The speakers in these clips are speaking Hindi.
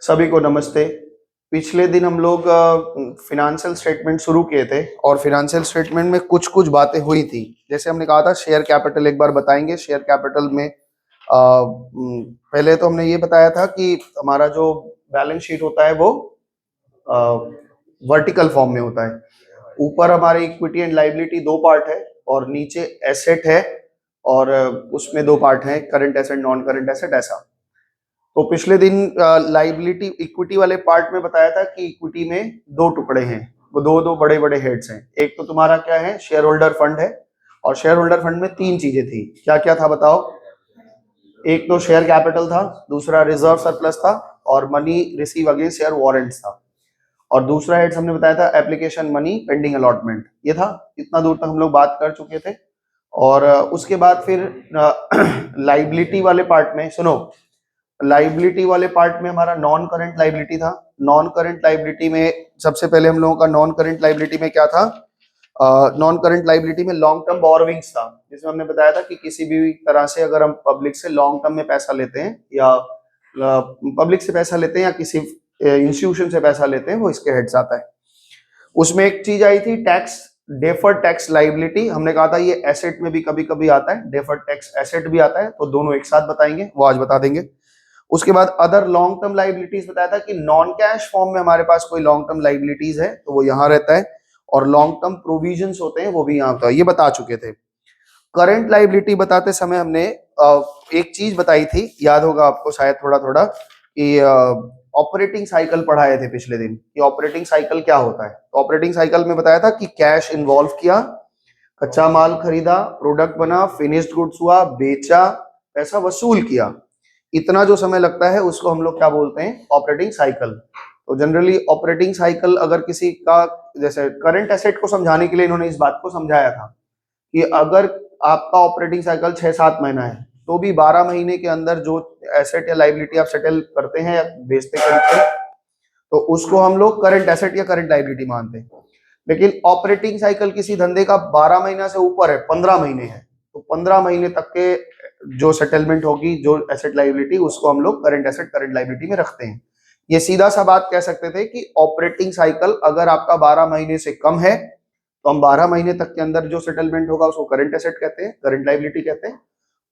सभी को नमस्ते। पिछले दिन हम लोग फिनेंशियल स्टेटमेंट शुरू किए थे और फिनेंशियल स्टेटमेंट में कुछ कुछ बातें हुई थी। जैसे हमने कहा था शेयर कैपिटल एक बार बताएंगे। शेयर कैपिटल में पहले तो हमने ये बताया था कि हमारा जो बैलेंस शीट होता है वो वर्टिकल फॉर्म में होता है। ऊपर हमारे इक्विटी एंड लाइबिलिटी दो पार्ट है और नीचे एसेट है और उसमें दो पार्ट हैं, current asset non current asset. ऐसा तो पिछले दिन लाइबिलिटी इक्विटी वाले पार्ट में बताया था कि इक्विटी में दो टुकड़े हैं, वो दो दो बड़े बड़े हेड्स हैं। एक तो तुम्हारा क्या है, शेयर होल्डर फंड है, और शेयर होल्डर फंड में तीन चीजें थी। क्या क्या था बताओ? एक तो शेयर कैपिटल था, दूसरा रिजर्व सरप्लस था, और money receive against share warrants था। और दूसरा हेड्स हमने बताया था एप्लीकेशन मनी पेंडिंग अलॉटमेंट। ये था, इतना दूर तक हम लोग बात कर चुके थे। और उसके बाद फिर लाइबिलिटी वाले पार्ट में सुनो, लाइबिलिटी वाले पार्ट में हमारा नॉन करंट लाइबिलिटी था। नॉन करंट लाइबिलिटी में सबसे पहले हम लोगों का नॉन करंट लाइबिलिटी में क्या था? नॉन करंट लाइबिलिटी में लॉन्ग टर्म बोरोविंग्स था, जिसमें हमने बताया था कि किसी भी तरह से अगर हम पब्लिक से लॉन्ग टर्म में पैसा लेते हैं या पब्लिक से पैसा लेते हैं या किसी इंस्टीट्यूशन से पैसा लेते हैं, वो इसके हेड्स आता है। उसमें एक चीज आई थी टैक्स, डेफर्ड टैक्स लाइबिलिटी। हमने कहा था ये एसेट में भी कभी कभी आता है, डेफर्ड टैक्स एसेट भी आता है, तो दोनों एक साथ बताएंगे, वो आज बता देंगे। उसके बाद अदर लॉन्ग टर्म लाइबिलिटीज बताया था कि नॉन कैश फॉर्म में हमारे पास कोई लॉन्ग टर्म लाइबिलिटीज है तो वो यहां रहता है, और लॉन्ग टर्म प्रोविजंस होते हैं वो भी यहां होता है, ये बता चुके थे। करंट लाइबिलिटी बताते समय हमने एक चीज बताई थी, याद होगा आपको शायद थोड़ा थोड़ा, कि ऑपरेटिंग साइकिल पढ़ाए थे पिछले दिन कि ऑपरेटिंग साइकिल क्या होता है। ऑपरेटिंग साइकिल में बताया था कि कैश इन्वॉल्व किया, कच्चा माल खरीदा, प्रोडक्ट बना, फिनिश्ड गुड्स हुआ, बेचा, पैसा वसूल किया, इतना जो समय लगता है उसको हम लोग क्या बोलते हैं? Operating cycle. तो जनरली ऑपरेटिंग साइकिल अगर किसी का, जैसे करंट एसेट को समझाने के लिए इन्होंने इस बात को समझाया था कि अगर आपका ऑपरेटिंग साइकिल 6-7 महीना है तो भी 12 महीने के अंदर जो एसेट या लाइबिलिटी आप सेटल करते हैं या बेचते खरीदते हैं तो उसको हम लोग करंट एसेट या करंट लाइबिलिटी मानते हैं। लेकिन ऑपरेटिंग साइकिल किसी धंधे का 12 महीना से ऊपर है, 15 महीने है, तो 15 महीने तक के जो सेटलमेंट होगी जो एसेट लाइबिलिटी, उसको हम लोग करंट एसेट करंट लाइबिलिटी में रखते हैं। ये सीधा सा बात कह सकते थे कि ऑपरेटिंग साइकिल अगर आपका 12 महीने से कम है तो हम 12 महीने तक के अंदर जो सेटलमेंट होगा उसको करंट एसेट कहते हैं, करंट लाइबिलिटी कहते हैं।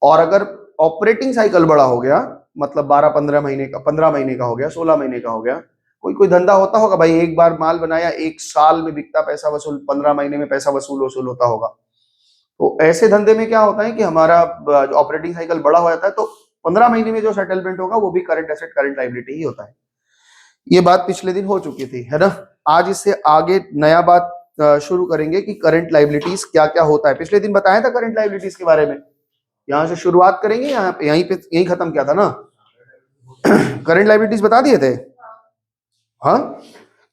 और अगर ऑपरेटिंग साइकिल बड़ा हो गया, मतलब 12-15 महीने का, 15 महीने का हो गया, 16 महीने का हो गया, कोई कोई धंधा होता होगा भाई, एक बार माल बनाया, एक साल में बिकता, पैसा वसूल, 15 महीने में पैसा वसूल वसूल होता होगा। तो ऐसे धंधे में क्या होता है कि हमारा ऑपरेटिंग साइकिल बड़ा हो जाता है तो 15 महीने में जो सेटलमेंट होगा वो भी करंट एसेट करंट लाइबिलिटी ही होता है। ये बात पिछले दिन हो चुकी थी, है ना। आज इससे आगे नया बात शुरू करेंगे कि करंट लाइबिलिटीज क्या क्या होता है। पिछले दिन बताया था करंट लाइबिलिटीज के बारे में, यहां से शुरुआत करेंगे, यहाँ पे यहीं खत्म किया था ना। करंट लाइबिलिटीज बता दिए थे, हाँ,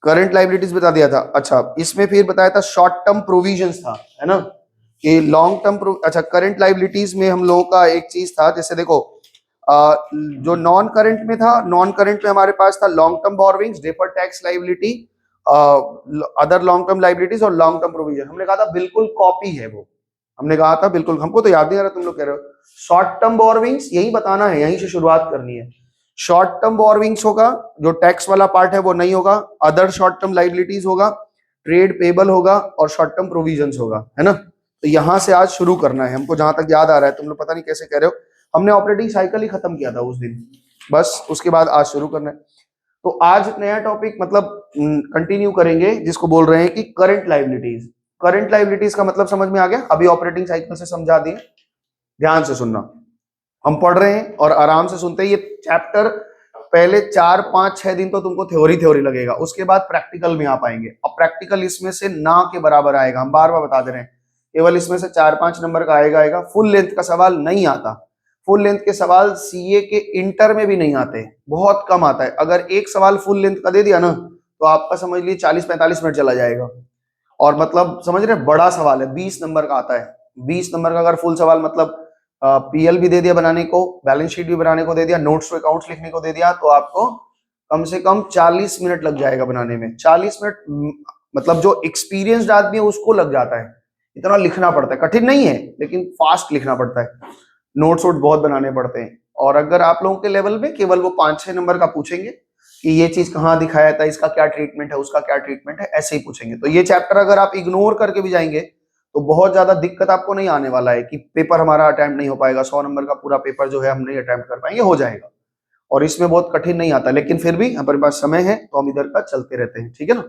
करंट लाइबिलिटीज बता दिया था। अच्छा, इसमें फिर बताया था शॉर्ट टर्म प्रोविजंस था, है ना, कि लॉन्ग टर्म। अच्छा, करंट लाइबिलिटीज में हम लोगों का एक चीज था, जैसे देखो जो नॉन करंट में था, नॉन करंट में हमारे पास था long term borrowings, deferred tax liability, other long term liabilities और लॉन्ग टर्म प्रोविजन। हमने कहा था बिल्कुल कॉपी है वो, हमने कहा था बिल्कुल, हमको तो याद नहीं आ रहा, तुम लोग कह रहे हो शॉर्ट टर्म बोरोविंग्स, यही बताना है, यहीं से शुरुआत करनी है। शॉर्ट टर्म बोरोविंग्स होगा, जो टैक्स वाला पार्ट है वो नहीं होगा, अदर शॉर्ट टर्म लाइबिलिटीज होगा, ट्रेड पेबल होगा और शॉर्ट टर्म प्रोविजंस होगा, है ना। तो यहां से आज शुरू करना है हमको, जहां तक याद आ रहा है, तुम लोग पता नहीं कैसे कह रहे हो, हमने ऑपरेटिंग साइकिल ही खत्म किया था उस दिन, बस उसके बाद आज शुरू करना है। तो आज नया टॉपिक मतलब कंटिन्यू करेंगे जिसको बोल रहे हैं कि करंट लाइबिलिटीज। करंट लाइबिलिटीज का मतलब समझ में आ गया? अभी ऑपरेटिंग साइकिल से समझा दिए, ध्यान से सुनना, हम पढ़ रहे हैं और आराम से सुनते हैं। ये चैप्टर पहले 4-5-6 दिन तो तुमको थ्योरी थ्योरी लगेगा, उसके बाद प्रैक्टिकल में आ पाएंगे। अब प्रैक्टिकल इसमें से ना के बराबर आएगा, हम बार बार बता दे रहे हैं, केवल इसमें से 4-5 नंबर का आएगा। फुल लेंथ का सवाल नहीं आता, फुल लेंथ के सवाल सीए के इंटर में भी नहीं आते, बहुत कम आता है। अगर एक सवाल फुल लेंथ का दे दिया ना तो आपका समझ लीजिए 40-45 मिनट चला जाएगा। और मतलब समझ रहे, बड़ा सवाल है, 20 नंबर का आता है। 20 नंबर का अगर फुल सवाल, मतलब पीएल भी दे दिया बनाने को, बैलेंस शीट भी बनाने को दे दिया, नोट्स टू अकाउंट्स लिखने को दे दिया, तो आपको कम से कम 40 मिनट लग जाएगा बनाने में। 40 मिनट मतलब जो एक्सपीरियंस्ड आदमी है उसको लग जाता है, इतना लिखना पड़ता है, कठिन नहीं है लेकिन फास्ट लिखना पड़ता है, नोट्स वोट बहुत बनाने पड़ते हैं। और अगर आप लोगों के लेवल में केवल वो 5-6 नंबर का पूछेंगे कि ये चीज कहाँ दिखाया था, इसका क्या ट्रीटमेंट है, उसका क्या ट्रीटमेंट है, ऐसे ही पूछेंगे। तो ये चैप्टर अगर आप इग्नोर करके भी जाएंगे तो बहुत ज्यादा दिक्कत आपको नहीं आने वाला है कि पेपर हमारा अटेम्प्ट नहीं हो पाएगा, 100 नंबर का पूरा पेपर जो है हम नहीं अटेम्प्ट कर पाएंगे, हो जाएगा। और इसमें बहुत कठिन नहीं आता, लेकिन फिर भी हमारे पास समय है तो हम इधर का चलते रहते हैं, ठीक है ना।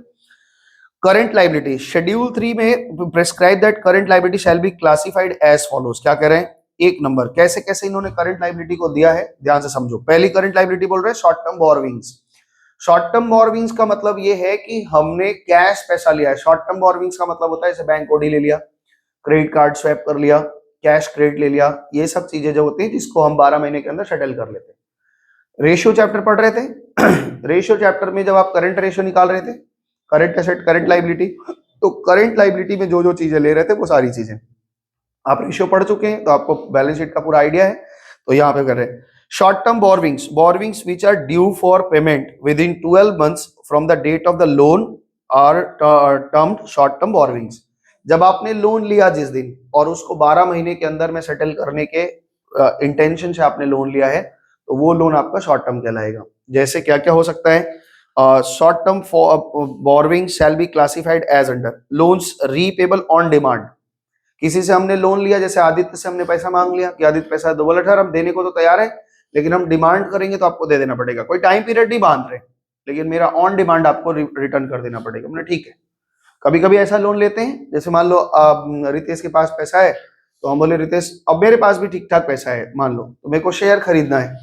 करंट लाइबिलिटी शेड्यूल 3 में prescribe that current liability shall be classified as follows. क्या कह रहे हैं, 1 नंबर, कैसे कैसे इन्होंने करंट लाइबिलिटी को दिया है, ध्यान से समझो। पहली करंट लाइबिलिटी बोल रहे हैं short term borrowings. Short term borrowings का मतलब ये है कि हमने कैश पैसा लिया है। शॉर्ट टर्म बोरोविंग्स का मतलब होता है जैसे बैंक ओडी ले लिया, क्रेडिट कार्ड स्वैप कर लिया, कैश क्रेडिट ले लिया, ये सब चीजें जो होती हैं जिसको हम 12 महीने के अंदर सेटल कर लेते हैं। रेशियो चैप्टर पढ़ रहे थे रेशियो चैप्टर में जब आप करंट रेशियो निकाल रहे थे, करंट एसेट करंट लाइबिलिटी, तो करंट लाइबिलिटी में जो जो चीजें ले रहे थे वो सारी चीजें आप रेशियो पढ़ चुके हैं, तो आपको बैलेंस शीट का पूरा आइडिया है। तो यहाँ पे कर रहे हैं short term borrowings, borrowings which are due for payment within 12 months from the date of the loan are termed short term borrowings. जब आपने लोन लिया जिस दिन और उसको 12 महीने के अंदर में सेटल करने के इंटेंशन से आपने लोन लिया है, तो वो लोन आपका शॉर्ट टर्म कहलाएगा। जैसे क्या क्या हो सकता है, short term borrowing shall be classified as under loans repayable on demand. किसी से हमने लोन लिया, जैसे आदित्य से हमने पैसा मांग लिया कि आदित्य पैसा दो, बोला सर हम देने को तो तैयार है लेकिन हम डिमांड करेंगे तो आपको दे देना पड़ेगा, कोई टाइम पीरियड नहीं बांध रहे लेकिन मेरा ऑन डिमांड आपको रिटर्न कर देना पड़ेगा। हमने ठीक है। कभी कभी ऐसा लोन लेते हैं, जैसे मान लो रितेश के पास पैसा है तो हम बोले रितेश अब मेरे पास भी ठीक ठाक पैसा है, मान लो तो मेरे को शेयर खरीदना है,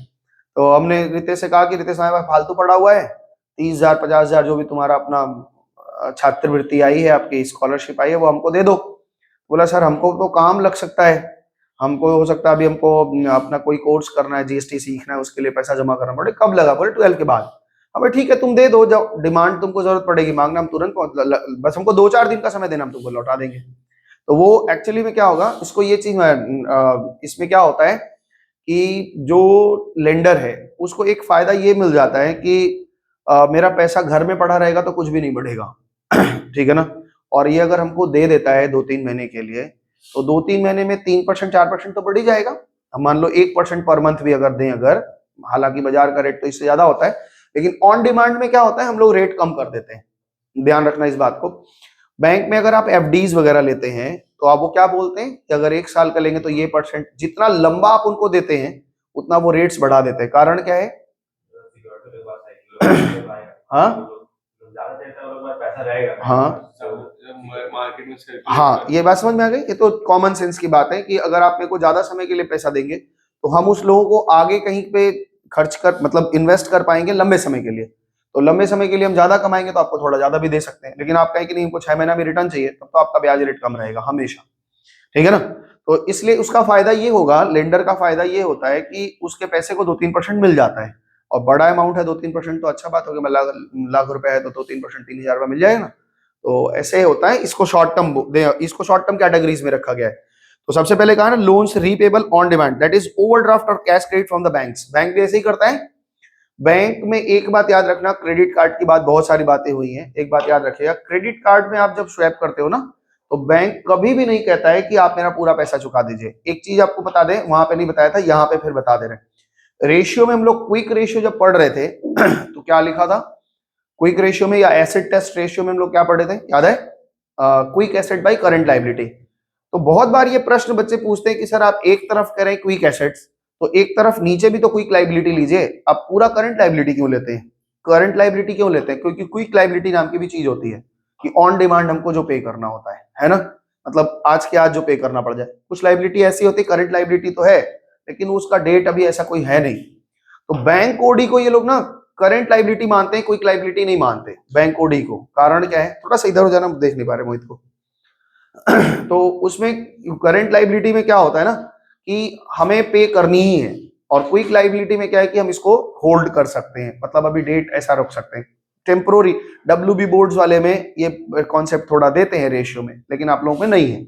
तो हमने रितेश से कहा कि रितेश हमारे पास फालतू पड़ा हुआ है 30,000 50,000 जो भी तुम्हारा अपना छात्रवृत्ति आई है, आपकी स्कॉलरशिप आई है, वो हमको दे दो। बोला सर हमको तो काम लग सकता है, हमको हो सकता है अभी हमको अपना कोई कोर्स करना है, जीएसटी सीखना है, उसके लिए पैसा जमा करना पड़े। कब लगा, बोले 12 के बाद। अब ठीक है तुम दे दो, जब डिमांड तुमको जरूरत पड़ेगी मांगना, हम तुरंत बस हमको 2-4 दिन का समय देना, हम तुमको लौटा देंगे। तो वो एक्चुअली में क्या होगा, इसको ये चीज इसमें क्या होता है कि जो लेंडर है उसको एक फायदा ये मिल जाता है कि मेरा पैसा घर में पड़ा रहेगा तो कुछ भी नहीं बढ़ेगा ठीक है ना। और ये अगर हमको दे देता है 2-3 महीने के लिए, तो 2-3 महीने में 3% 4% तो बढ़ ही जाएगा। हम मान लो 1% पर मंथ भी अगर दें, अगर, हालांकि बाजार का रेट तो इससे ज्यादा होता है, लेकिन ऑन डिमांड में क्या होता है हम लोग रेट कम कर देते हैं, ध्यान रखना इस बात को। बैंक में अगर आप एफडीज वगैरह लेते हैं तो आप वो क्या बोलते हैं कि अगर 1 साल का लेंगे तो ये परसेंट, जितना लंबा आप उनको देते हैं उतना वो रेट्स बढ़ा देते हैं। कारण क्या है हाँ हाँ मार्केट में हाँ, ये बात समझ में आ गई। ये तो कॉमन सेंस की बात है कि अगर आप मेरे को ज्यादा समय के लिए पैसा देंगे तो हम उस लोगों को आगे कहीं पे खर्च कर, मतलब इन्वेस्ट कर पाएंगे लंबे समय के लिए। तो लंबे समय के लिए हम ज्यादा कमाएंगे तो आपको थोड़ा ज्यादा भी दे सकते हैं, लेकिन आप कहें कि नहीं हमको 6 महीना भी रिटर्न चाहिए, तब तो आपका ब्याज रेट कम रहेगा हमेशा, ठीक है ना। तो इसलिए उसका फायदा ये होगा, लेंडर का फायदा ये होता है कि उसके पैसे को 2-3% मिल जाता है, और बड़ा अमाउंट है 2-3% तो अच्छा बात होगी, लाख रुपए है तो 2-3% 3,000 रुपये मिल जाएगा ना। तो ऐसे होता है, इसको शॉर्ट टर्म, इसको शॉर्ट टर्म कैटेगरीज में रखा गया है। तो सबसे पहले कहा ना loans repayable on demand, that is overdraft और cash credit from the banks. Bank भी ऐसे ही करता है। बैंक में एक बात याद रखना, क्रेडिट कार्ड की बात बहुत सारी बातें हुई हैं, एक बात याद रखिएगा, क्रेडिट कार्ड में आप जब स्वैप करते हो ना तो बैंक कभी भी नहीं कहता है कि आप मेरा पूरा पैसा चुका दीजिए। एक चीज आपको बता दें, वहां पे नहीं बताया था, यहाँ पे फिर बता दे रहे हैं। रेशियो में हम लोग क्विक रेशियो जब पढ़ रहे थे तो क्या लिखा था क्विक रेशियो में, या एसेट टेस्ट रेशियो में हम लोग क्या पढ़े थे, याद है, quick asset by current liability. तो बहुत बार ये प्रश्न बच्चे पूछते हैं कि सर आप एक तरफ करें क्विक एसेट्स तो एक तरफ नीचे भी तो क्विक लायबिलिटी लीजिए, आप पूरा करंट लायबिलिटी क्यों लेते हैं, करंट लायबिलिटी क्यों लेते हैं, क्योंकि क्विक लायबिलिटी नाम की भी चीज होती है कि ऑन डिमांड हमको जो पे करना होता है ना, मतलब आज के आज जो पे करना पड़ जाए। कुछ लायबिलिटी ऐसी होती है, करंट लायबिलिटी तो है लेकिन उसका डेट अभी ऐसा कोई है नहीं, तो बैंक ओडी को ये लोग ना करंट लायबिलिटी मानते हैं, क्विक लायबिलिटी नहीं मानते बैंक ओडी को। कारण क्या है, थोड़ा सा इधर हो जाना, देख नहीं पा रहे मोहित को तो उसमें करंट लायबिलिटी में क्या होता है ना कि हमें पे करनी ही है, और क्विक लायबिलिटी में क्या है कि हम इसको होल्ड कर सकते हैं, मतलब अभी डेट ऐसा रख सकते हैं टेम्पोररी। डब्ल्यूबी बोर्ड्स वाले में ये कॉन्सेप्ट थोड़ा देते हैं रेशियो में, लेकिन आप लोगों में नहीं है।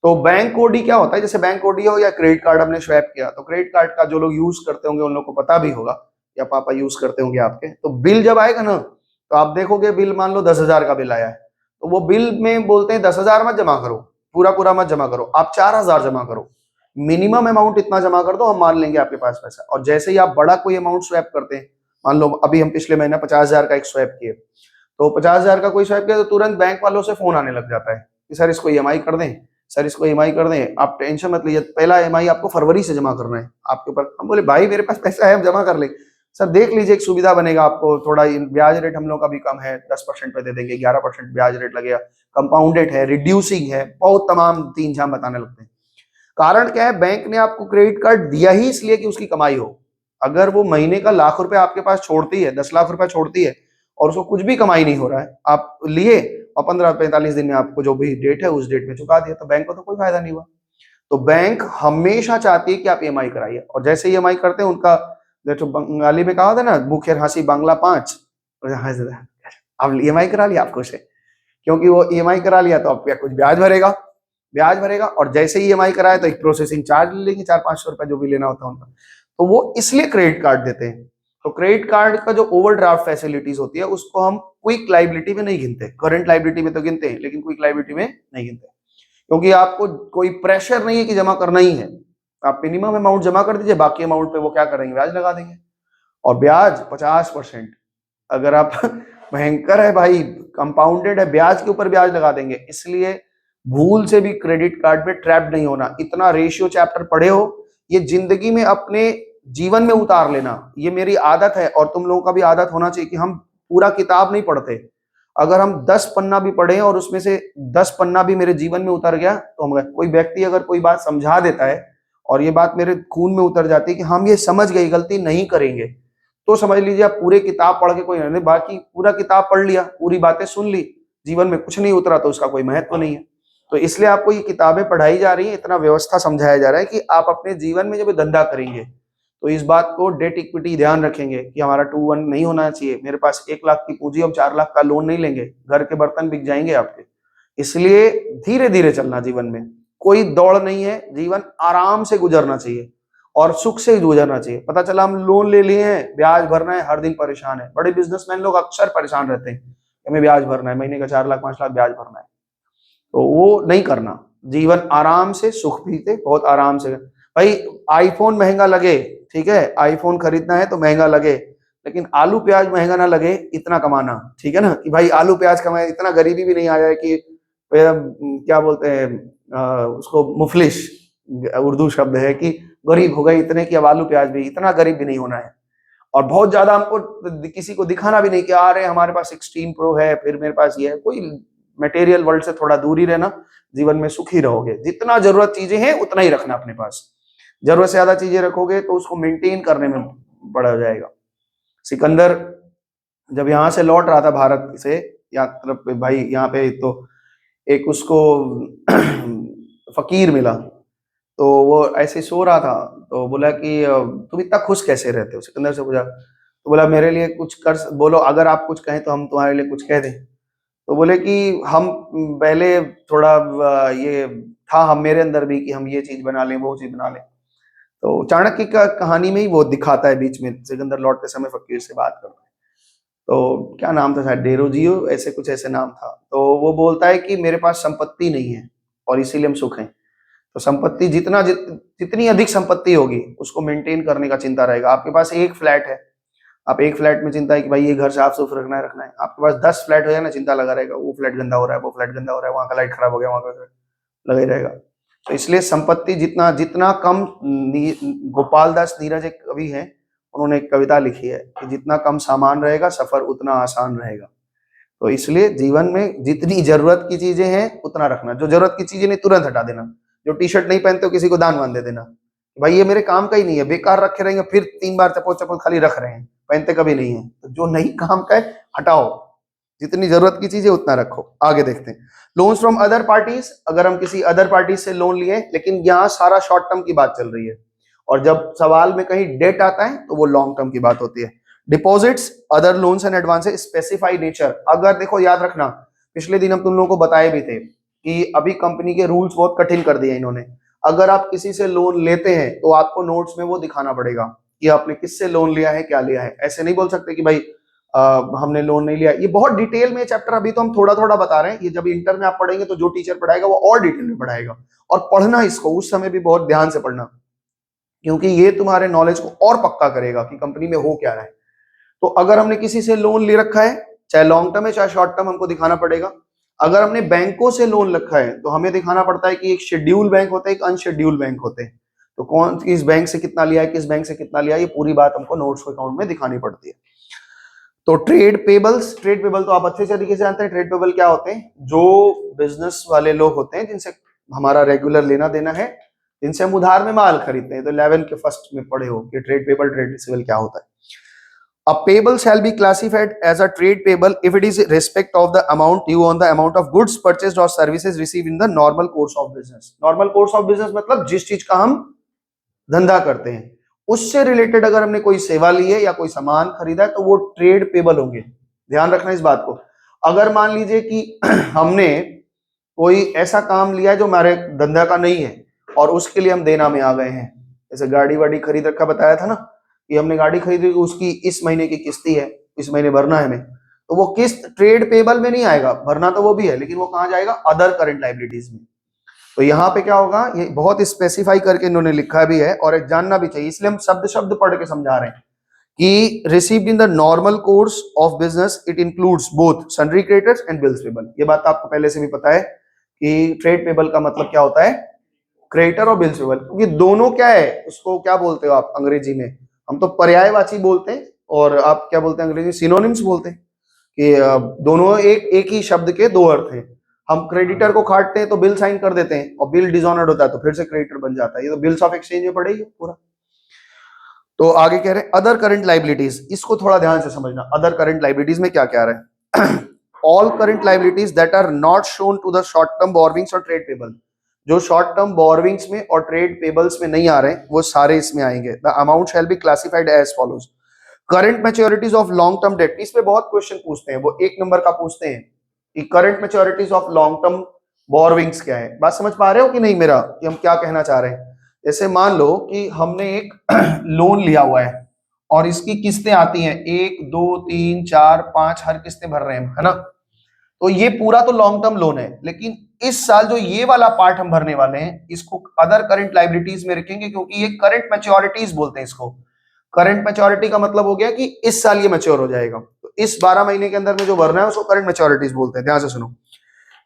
तो बैंक ओडी क्या होता है, जैसे बैंक ओडी हो या क्रेडिट कार्ड हमने स्वैप किया, तो क्रेडिट कार्ड का जो लोग यूज करते होंगे उन लोगों को पता भी होगा, या पापा यूज करते होंगे आपके, तो बिल जब आएगा ना तो आप देखोगे बिल मान लो 10,000 का बिल आया है, तो वो बिल में बोलते हैं 10,000 मत जमा करो, पूरा पूरा मत जमा करो, आप 4,000 जमा करो, मिनिमम अमाउंट इतना जमा कर दो, हम मान लेंगे आपके पास पैसा। और जैसे ही आप बड़ा कोई अमाउंट स्वैप करते हैं, मान लो अभी हम पिछले महीने 50,000 का एक स्वैप किए, तो 50,000 का कोई स्वैप किया तो तुरंत बैंक वालों से फोन आने लग जाता है कि सर इसको ईएमआई कर दें, सर इसको ईएमआई कर दें, आप टेंशन मत लीजिए, पहला ईएमआई आपको फरवरी से जमा करना है आपके ऊपर। हम बोले भाई मेरे पास पैसा है, हम जमा कर लेंगे। सर देख लीजिए, एक सुविधा बनेगा आपको, थोड़ा ब्याज रेट हम लोग का भी कम है, 10% पे दे देंगे, 11% ब्याज रेट लगेगा, कंपाउंडेड है, रिड्यूसिंग है, बहुत तमाम तीन झाम बताने लगते हैं। कारण क्या है, बैंक ने आपको क्रेडिट कार्ड दिया ही इसलिए कि उसकी कमाई हो। अगर वो महीने का लाख रुपए आपके पास छोड़ती है, 10 लाख रुपए छोड़ती है और उसको कुछ भी कमाई नहीं हो रहा है, आप लिए और 15-45 दिन में आपको जो भी डेट है उस डेट में चुका दिया, तो बैंक को तो कोई फायदा नहीं हुआ। तो बैंक हमेशा चाहती है कि आप ईएमआई कराइए, और जैसे ईएमआई करते हैं उनका, देखो बंगाली में कहा था ना, मुखेर हंसी बांग्ला 5, अब ईएमआई करा लिया आपको से, क्योंकि वो ईएमआई करा लिया तो आप कुछ ब्याज भरेगा, और जैसे ही ईएमआई कराए तो एक प्रोसेसिंग चार्ज ले लेंगे, 400-500 रुपए जो भी लेना होता है उनका। तो वो इसलिए क्रेडिट कार्ड देते हैं। तो क्रेडिट कार्ड का जो ओवरड्राफ्ट फैसिलिटीज होती है उसको हम क्विक लाइबिलिटी में नहीं गिनते, करंट लाइबिलिटी में तो गिनते हैं लेकिन क्विक लाइबिलिटी में नहीं गिनते, क्योंकि आपको कोई प्रेशर नहीं है कि जमा करना ही है। आप मिनिमम अमाउंट जमा कर दीजिए, बाकी अमाउंट पे वो क्या करेंगे, ब्याज लगा देंगे, और ब्याज 50%। अगर आप भयंकर है भाई, कंपाउंडेड है, ब्याज के ऊपर ब्याज लगा देंगे। इसलिए भूल से भी क्रेडिट कार्ड पे ट्रैप नहीं होना। इतना रेशियो चैप्टर पढ़े हो, ये जिंदगी में अपने जीवन में उतार लेना, ये मेरी आदत है और तुम लोगों का भी आदत होना चाहिए कि हम पूरा किताब नहीं पढ़ते। अगर हम 10 पन्ना भी पढ़े और उसमें से 10 पन्ना भी मेरे जीवन में उतर गया तो हम, कोई व्यक्ति अगर कोई बात समझा देता है और ये बात मेरे खून में उतर जाती है कि हम ये समझ गए, गलती नहीं करेंगे, तो समझ लीजिए आप पूरे किताब पढ़ के कोई नहीं, बाकी पूरा किताब पढ़ लिया, पूरी बातें सुन ली, जीवन में कुछ नहीं उतरा तो उसका कोई महत्व नहीं है। तो इसलिए आपको ये किताबें पढ़ाई जा रही है, इतना व्यवस्था समझाया जा रहा है कि आप अपने जीवन में जब धंधा करेंगे तो इस बात को डेट इक्विटी ध्यान रखेंगे कि हमारा 2-1 नहीं होना चाहिए। मेरे पास 1 लाख की पूंजी, हम 4 लाख का लोन नहीं लेंगे, घर के बर्तन बिक जाएंगे आपके। इसलिए धीरे धीरे चलना जीवन में, कोई दौड़ नहीं है, जीवन आराम से गुजरना चाहिए और सुख से गुजरना चाहिए। पता चला हम लोन ले लिए हैं, ब्याज भरना है, हर दिन परेशान है। बड़े बिजनेसमैन लोग अक्सर परेशान रहते हैं, हमें ब्याज भरना है, महीने का 4 लाख 5 लाख ब्याज भरना है, तो वो नहीं करना। जीवन आराम से, सुख बीते, बहुत आराम से। भाई आईफोन महंगा लगे, ठीक है, आईफोन खरीदना है तो महंगा लगे, लेकिन आलू प्याज महंगा ना लगे, इतना कमाना, ठीक है ना, कि भाई आलू प्याज कमाए, इतना गरीबी भी नहीं आ जाए कि क्या बोलते हैं उसको, मुफलिश उर्दू शब्द है, कि गरीब हो गए इतने कि अब आलू प्याज भी, इतना गरीब भी नहीं होना है। और बहुत ज्यादा हमको किसी को दिखाना भी नहीं कि आ रहे हमारे पास 16 प्रो है, फिर मेरे पास ये है। कोई मटेरियल वर्ल्ड से थोड़ा दूर ही रहना, जीवन में सुखी रहोगे। जितना जरूरत चीजें हैं उतना ही रखना अपने पास, जरूरत से ज्यादा चीजें रखोगे तो उसको मेंटेन करने में बड़ा जाएगा। सिकंदर जब यहाँ से लौट रहा था भारत से यात्रा पे, भाई यहाँ पे तो एक उसको फकीर मिला, तो वो ऐसे सो रहा था, तो बोला कि तुम इतना खुश कैसे रहते हो? सिकंदर से पूछा, तो बोला मेरे लिए कुछ कर बोलो, अगर आप कुछ कहें तो हम तुम्हारे लिए कुछ कह दें। तो बोले कि हम पहले थोड़ा ये था हम मेरे अंदर भी कि हम ये चीज बना लें, वो चीज बना लें। तो चाणक्य का कहानी में ही वो दिखाता है, बीच में सिकंदर लौटते समय फकीर से बात करता है, तो क्या नाम था, शायद डेरोजियो, ऐसे कुछ ऐसे नाम था। तो वो बोलता है कि मेरे पास संपत्ति नहीं है और इसीलिए हम सुख हैं। तो संपत्ति जितनी अधिक संपत्ति होगी उसको मेंटेन करने का चिंता रहेगा। आपके पास एक फ्लैट है, आप एक फ्लैट में चिंता है कि भाई ये घर साफ सुथरा रखना है। आपके पास 10 फ्लैट हो जाए ना, चिंता लगा रहेगा, वो फ्लैट गंदा हो रहा है, वो फ्लैट गंदा हो रहा है, वहां का लाइट खराब हो गया, वहां का लगा ही रहेगा। तो इसलिए संपत्ति जितना जितना कम, गोपाल दास नीरज एक कवि है, उन्होंने एक कविता लिखी है कि जितना कम सामान रहेगा सफर उतना आसान रहेगा। तो इसलिए जीवन में जितनी जरूरत की चीजें हैं उतना रखना, जो जरूरत की चीजें नहीं तुरंत हटा देना। जो टी शर्ट नहीं पहनते हो किसी को दान वान दे देना, भाई ये मेरे काम का ही नहीं है, बेकार रखे रहेंगे, फिर 3 बार चप्पल चप्पल खाली रख रहे हैं, पहनते कभी नहीं है। तो जो नहीं काम का है हटाओ, जितनी जरूरत की चीजें उतना रखो। आगे देखते हैं, लोन्स फ्रॉम अदर पार्टीज। अगर हम किसी अदर पार्टी से लोन लिए, लेकिन यहाँ सारा शॉर्ट टर्म की बात चल रही है, और जब सवाल में कहीं डेट आता है तो वो लॉन्ग टर्म की बात होती है। Deposits, other loans and advances, specified nature. अगर देखो याद रखना, पिछले दिन हम तुम लोगों को बताए भी थे कि अभी कंपनी के रूल्स बहुत कठिन कर दिए इन्होंने। अगर आप किसी से लोन लेते हैं तो आपको नोट्स में वो दिखाना पड़ेगा कि आपने किससे लोन लिया है, क्या लिया है। ऐसे नहीं बोल सकते कि भाई हमने लोन नहीं लिया। ये बहुत डिटेल में चैप्टर, अभी तो हम थोड़ा थोड़ा बता रहे हैं, ये जब इंटर में आप पढ़ेंगे तो जो टीचर पढ़ाएगा वो और डिटेल में पढ़ाएगा। और पढ़ना इसको उस समय भी बहुत ध्यान से पढ़ना, क्योंकि ये तुम्हारे नॉलेज को और पक्का करेगा कि कंपनी में हो क्या रहा है। तो अगर हमने किसी से लोन ले रखा है, चाहे लॉन्ग टर्म है चाहे शॉर्ट टर्म, हमको दिखाना पड़ेगा। अगर हमने बैंकों से लोन रखा है तो हमें दिखाना पड़ता है कि एक शेड्यूल बैंक होता है, एक अनशेड्यूल बैंक होते हैं। तो कौन किस बैंक से कितना लिया है, किस बैंक से कितना लिया है, ये पूरी बात हमको नोट्स अकाउंट में दिखानी पड़ती है। तो ट्रेड पेबल्स, ट्रेड पेबल तो आप अच्छे तरीके से जानते हैं। ट्रेड पेबल क्या होते हैं? जो बिजनेस वाले लोग होते हैं जिनसे हमारा रेगुलर लेना देना है, जिनसे हम उधार में माल खरीदते हैं। तो 11 के फर्स्ट में पढ़े हो कि ट्रेड पेबल, ट्रेड रिसीवेबल क्या होता है। A payable shall be classified as a trade payable if it is in respect of the amount due on the amount of goods purchased or services received in the normal course of business. Normal course of business मतलब जिस चीज का हम धंधा करते हैं उससे रिलेटेड अगर हमने कोई सेवा ली है या कोई सामान खरीदा है तो वो ट्रेड पेबल होंगे। ध्यान रखना इस बात को। अगर मान लीजिए कि हमने कोई ऐसा काम लिया है जो हमारे धंधा का नहीं है और उसके लिए हम देना में आ गए हैं, जैसे गाड़ी वाड़ी खरीद रखा, बताया था ना कि हमने गाड़ी खरीदी, उसकी इस महीने की किस्ती है, इस महीने भरना है हमें, तो वो किस्त ट्रेड पेबल में नहीं आएगा, भरना तो वो भी है, लेकिन वो कहाँ जाएगा? अदर करंट लायबिलिटीज में। तो यहाँ पे क्या होगा, ये बहुत स्पेसिफाई करके इन्होंने लिखा भी है और जानना भी चाहिए, इसलिए हम शब्द शब्द पढ़ के समझा रहे हैं कि received in the normal course of business it includes both sundry creditors and bills payable. ये बात आपको पहले से भी पता है कि ट्रेड पेबल का मतलब क्या होता है, क्रेडिटर और बिल्स पेबल, क्योंकि दोनों क्या है, उसको क्या बोलते हो आप अंग्रेजी में? हम तो पर्यायवाची बोलते हैं और आप क्या बोलते हैं अंग्रेजी? सिनोनिम्स बोलते हैं कि दोनों एक ही शब्द के दो अर्थ हैं। हम क्रेडिटर को काटते हैं तो बिल साइन कर देते हैं और बिल डिसऑनर्ड होता है तो फिर से क्रेडिटर बन जाता है। ये तो बिल्स ऑफ एक्सचेंज में पड़ेगी पूरा। तो आगे कह रहे हैं अदर करंट लायबिलिटीज, इसको थोड़ा ध्यान से समझना। अदर करंट लायबिलिटीज में क्या क्या आ रहा है? All current liabilities that are not shown to the short term borrowings और ट्रेड पेबल, जो शॉर्ट टर्म बोरोविंग्स में और ट्रेड पेबल्स में नहीं आ रहे हैं वो सारे इसमें आएंगे। The amount shall be classified as follows. Current maturities of long term debt, इस पे बहुत क्वेश्चन पूछते हैं, वो 1 नंबर का पूछते हैं कि current maturities of long term borrowings क्या है। बात समझ पा रहे हो कि नहीं मेरा, कि हम क्या कहना चाह रहे हैं? जैसे मान लो कि हमने एक लोन लिया हुआ है और इसकी किस्तें आती हैं 1 2 3 4 5, हर किस्तें भर रहे हैं, है ना? तो ये पूरा तो लॉन्ग टर्म लोन है, लेकिन इस साल जो ये वाला पार्ट हम भरने वाले हैं इसको अदर करंट लायबिलिटीज में रखेंगे, क्योंकि ये करंट मैच्योरिटीज बोलते हैं इसको। करंट मैच्योरिटी का मतलब हो गया कि इस साल ये मैच्योर हो जाएगा, तो इस 12 महीने के अंदर में जो भरना है उसको करंट मैच्योरिटीज बोलते हैं। ध्यान से सुनो।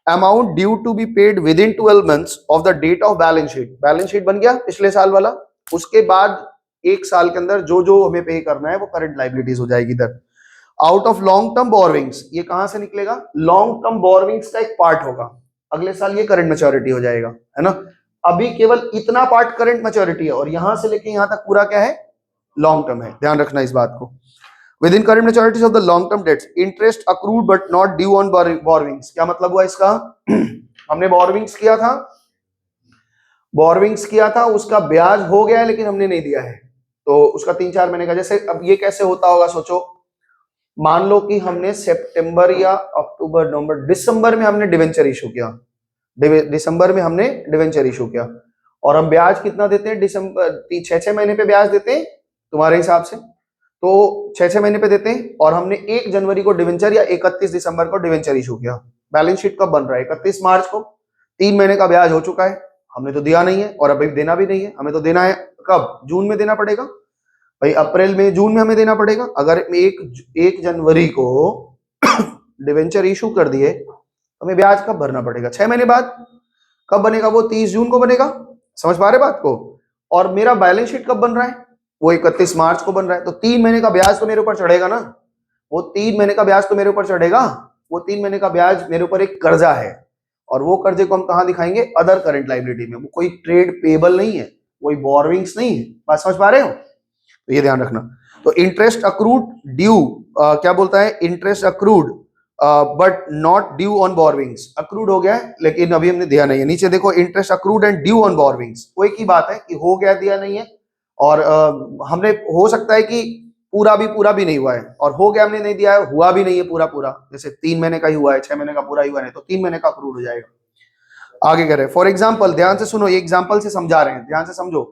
Amount due to be paid within 12 months of the date of balance sheet, balance sheet बन गया पिछले साल वाला, उसके बाद 1 साल के अंदर जो जो हमें पे करना है वो करंट लायबिलिटीज हो जाएगी इधर। Out of long term borrowings, ये कहां से निकलेगा? लॉन्ग टर्म बोरोविंग्स का एक पार्ट होगा, अगले साल ये करंट मैच्योरिटी हो जाएगा, है ना? अभी केवल इतना पार्ट करंट मैच्योरिटी है और यहां से लेके यहां तक पूरा क्या है? लॉन्ग टर्म है। ध्यान रखना इस बात को। With in current maturities of the long term debts interest accrued but not due on borrowings. क्या मतलब हुआ इसका? हमने बोरोविंग्स किया था, बोरोविंग्स किया था, उसका ब्याज हो गया है लेकिन हमने नहीं दिया है, तो उसका 3-4 महीने का। जैसे अब ये कैसे होता होगा सोचो, मान लो कि हमने सितंबर या अक्टूबर नवंबर दिसंबर में हमने डिवेंचर इशू किया, दिसंबर में हमने डिवेंचर इशू किया और हम ब्याज कितना देते हैं? दिसंबर 6-6 महीने पे ब्याज देते हैं तुम्हारे हिसाब से, तो 6-6 महीने पे देते हैं और हमने 1 जनवरी को डिवेंचर या 31 दिसंबर को डिवेंचर इशू किया। बैलेंस शीट कब बन रहा है? 31 मार्च को। 3 महीने का ब्याज हो चुका है, हमने तो दिया नहीं है और अभी देना भी नहीं है। हमें तो देना है कब? जून में देना पड़ेगा भाई, अप्रैल में जून में हमें देना पड़ेगा। अगर 1 जनवरी को डिवेंचर इशू कर दिए तो हमें ब्याज कब भरना पड़ेगा? 6 महीने बाद। कब बनेगा वो? 30 जून को बनेगा। समझ पा रहे बात को? और मेरा बैलेंस शीट कब बन रहा है? वो 31 मार्च को बन रहा है, तो 3 महीने का ब्याज तो मेरे ऊपर चढ़ेगा ना। वो 3 महीने का ब्याज तो मेरे ऊपर चढ़ेगा। वो 3 महीने का ब्याज मेरे ऊपर एक कर्जा है और वो कर्जे को हम कहाँ दिखाएंगे? अदर करंट लायबिलिटी में। वो कोई ट्रेड पेबल नहीं है, कोई बोरोविंग्स नहीं है। बात समझ पा रहे हो? तो ये ध्यान रखना। तो इंटरेस्ट अक्रूड ड्यू, क्या बोलता है? Interest accrued but not due on borrowings. Accrued हो गया है लेकिन अभी हमने दिया नहीं है। नीचे देखो, interest accrued and due on borrowings, वो एक ही बात है कि हो गया दिया नहीं है। और हमने, हो सकता है कि पूरा भी नहीं हुआ है और हो गया हमने नहीं दिया है, हुआ भी नहीं है पूरा पूरा, जैसे 3 महीने का ही हुआ है, 6 महीने का पूरा ही हुआ नहीं, तो 3 महीने का अक्रूड हो जाएगा। आगे कह रहे हैं फॉर एग्जाम्पल, ध्यान से सुनो, ये एग्जाम्पल से समझा रहे हैं, ध्यान से समझो।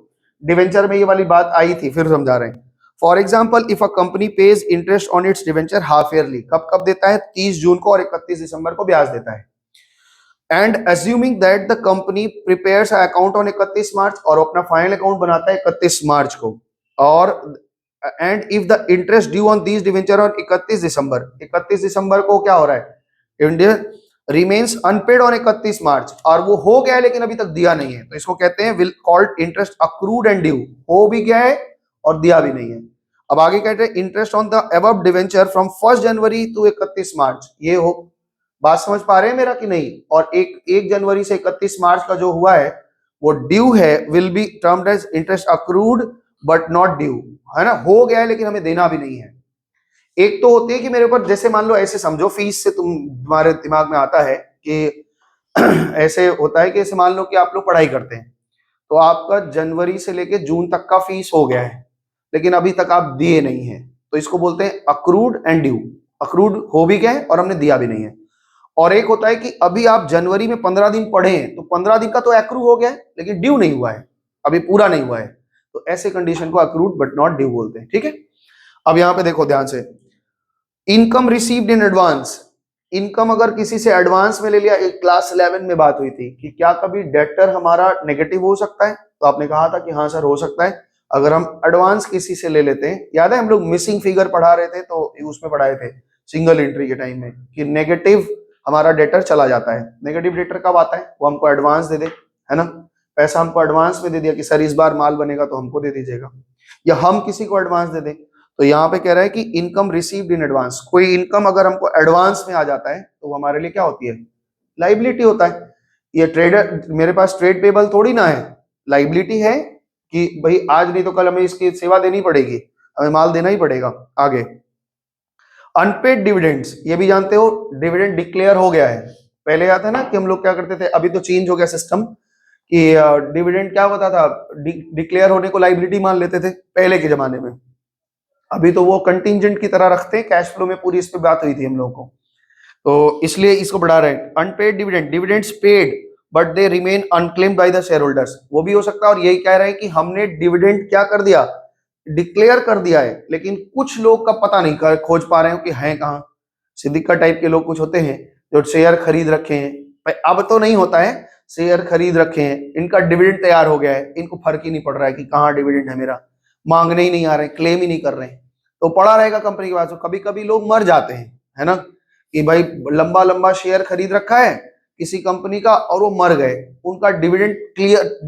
डिवेंचर में ये वाली बात आई थी, फिर समझा रहे हैं। For example, if a company page interest on it's debenture half yearly, कब कब देता है? 30 जून को और 31 दिसंबर को ब्याज देता है। And assuming that the company prepares account on 31 मार्च, और अपना फाइनल अकाउंट बनाता है 31 मार्च को, और and if the interest due on these debenture on 31 दिसंबर को क्या हो रहा है, इंडिया रिमेन्स अनपेड ऑन 31 मार्च, और वो हो गया है लेकिन अभी तक दिया नहीं है, तो इसको कहते हैं will called interest accrued and due, हो भी गया है और दिया भी नहीं है। अब आगे कहते हैं interest on the above debenture from 1 January to 31 March, ये हो, बात समझ पा रहे हैं मेरा कि नहीं, और 1 जनवरी से 31 मार्च का जो हुआ है वो ड्यू है, will be termed as interest accrued but not due, है ना, हो गया है लेकिन हमें देना भी नहीं है। एक तो होती है कि मेरे ऊपर, जैसे मान लो ऐसे समझो, फीस से तुम्हारे दिमाग में आता है कि ऐसे होता है कि ऐसे मान लो कि आप लोग पढ़ाई करते हैं, तो आपका जनवरी से लेके जून तक का फीस हो गया है लेकिन अभी तक आप दिए नहीं है, तो इसको बोलते हैं अक्रूड एंड ड्यू। अक्रूड हो भी गए और हमने दिया भी नहीं है। और एक होता है कि अभी आप जनवरी में 15 दिन पढ़े हैं, तो 15 दिन का तो एक्रू हो गया है लेकिन ड्यू नहीं हुआ है, अभी पूरा नहीं हुआ है, तो ऐसे कंडीशन को अक्रूड बट नॉट ड्यू बोलते हैं। ठीक है, अब यहां पे देखो ध्यान से, income received in advance, income अगर किसी से एडवांस में ले लिया, एक क्लास 11 में बात हुई थी कि क्या कभी डेटर हमारा नेगेटिव हो सकता है, तो आपने कहा था कि हाँ सर हो सकता है, अगर हम एडवांस किसी से ले लेते हैं। याद है हम लोग मिसिंग फिगर पढ़ा रहे थे, तो उसमें पढ़ाए थे सिंगल एंट्री के टाइम में कि नेगेटिव हमारा डेटर चला जाता है। नेगेटिव डेटर कब आता है, वो हमको एडवांस दे दे, है ना, पैसा हमको एडवांस में दे दिया कि सर इस बार माल बनेगा तो हमको दे दीजिएगा, या हम किसी को एडवांस दे दें। तो यहाँ पे कह रहा है कि इनकम रिसीव्ड इन एडवांस, कोई इनकम अगर हमको एडवांस में आ जाता है तो वो हमारे लिए क्या होती है, लाइबिलिटी होता है। ये ट्रेडर, मेरे पास ट्रेड पेबल थोड़ी ना है, लाइबिलिटी है कि भाई आज नहीं तो कल हमें इसकी सेवा देनी पड़ेगी, हमें माल देना ही पड़ेगा। आगे अनपेड डिविडेंड्स, ये भी जानते हो डिविडेंड डिक्लेयर हो गया है। पहले आता है ना कि हम लोग क्या करते थे, अभी तो चेंज हो गया सिस्टम कि डिविडेंड क्या होता था, डिक्लेयर होने को लाइबिलिटी मान लेते थे पहले के जमाने में, अभी तो वो कंटिंजेंट की तरह रखते हैं। कैश फ्लो में पूरी इस पे बात हुई थी हम लोगों को, तो इसलिए इसको बढ़ा रहे हैं। Unpaid dividend, dividends paid but they remain unclaimed by the shareholders, वो भी हो सकता है। और यही कह रहे हैं कि हमने डिविडेंड क्या कर दिया, डिक्लेयर कर दिया है, लेकिन कुछ लोग का पता नहीं कर खोज पा रहे हो कि हैं कहाँ। सिद्दीका टाइप के लोग कुछ होते हैं जो शेयर खरीद रखे हैं, अब तो नहीं होता है, शेयर खरीद रखे हैं, इनका डिविडेंड तैयार हो गया है, इनको फर्क ही नहीं पड़ रहा है कि कहाँ डिविडेंड है मेरा, मांगने ही नहीं आ रहे, क्लेम ही नहीं कर रहे हैं, तो पड़ा रहेगा कंपनी के पास। कभी कभी लोग मर जाते हैं, है ना, कि भाई लंबा लंबा शेयर खरीद रखा है किसी कंपनी का और वो मर गए, उनका डिविडेंड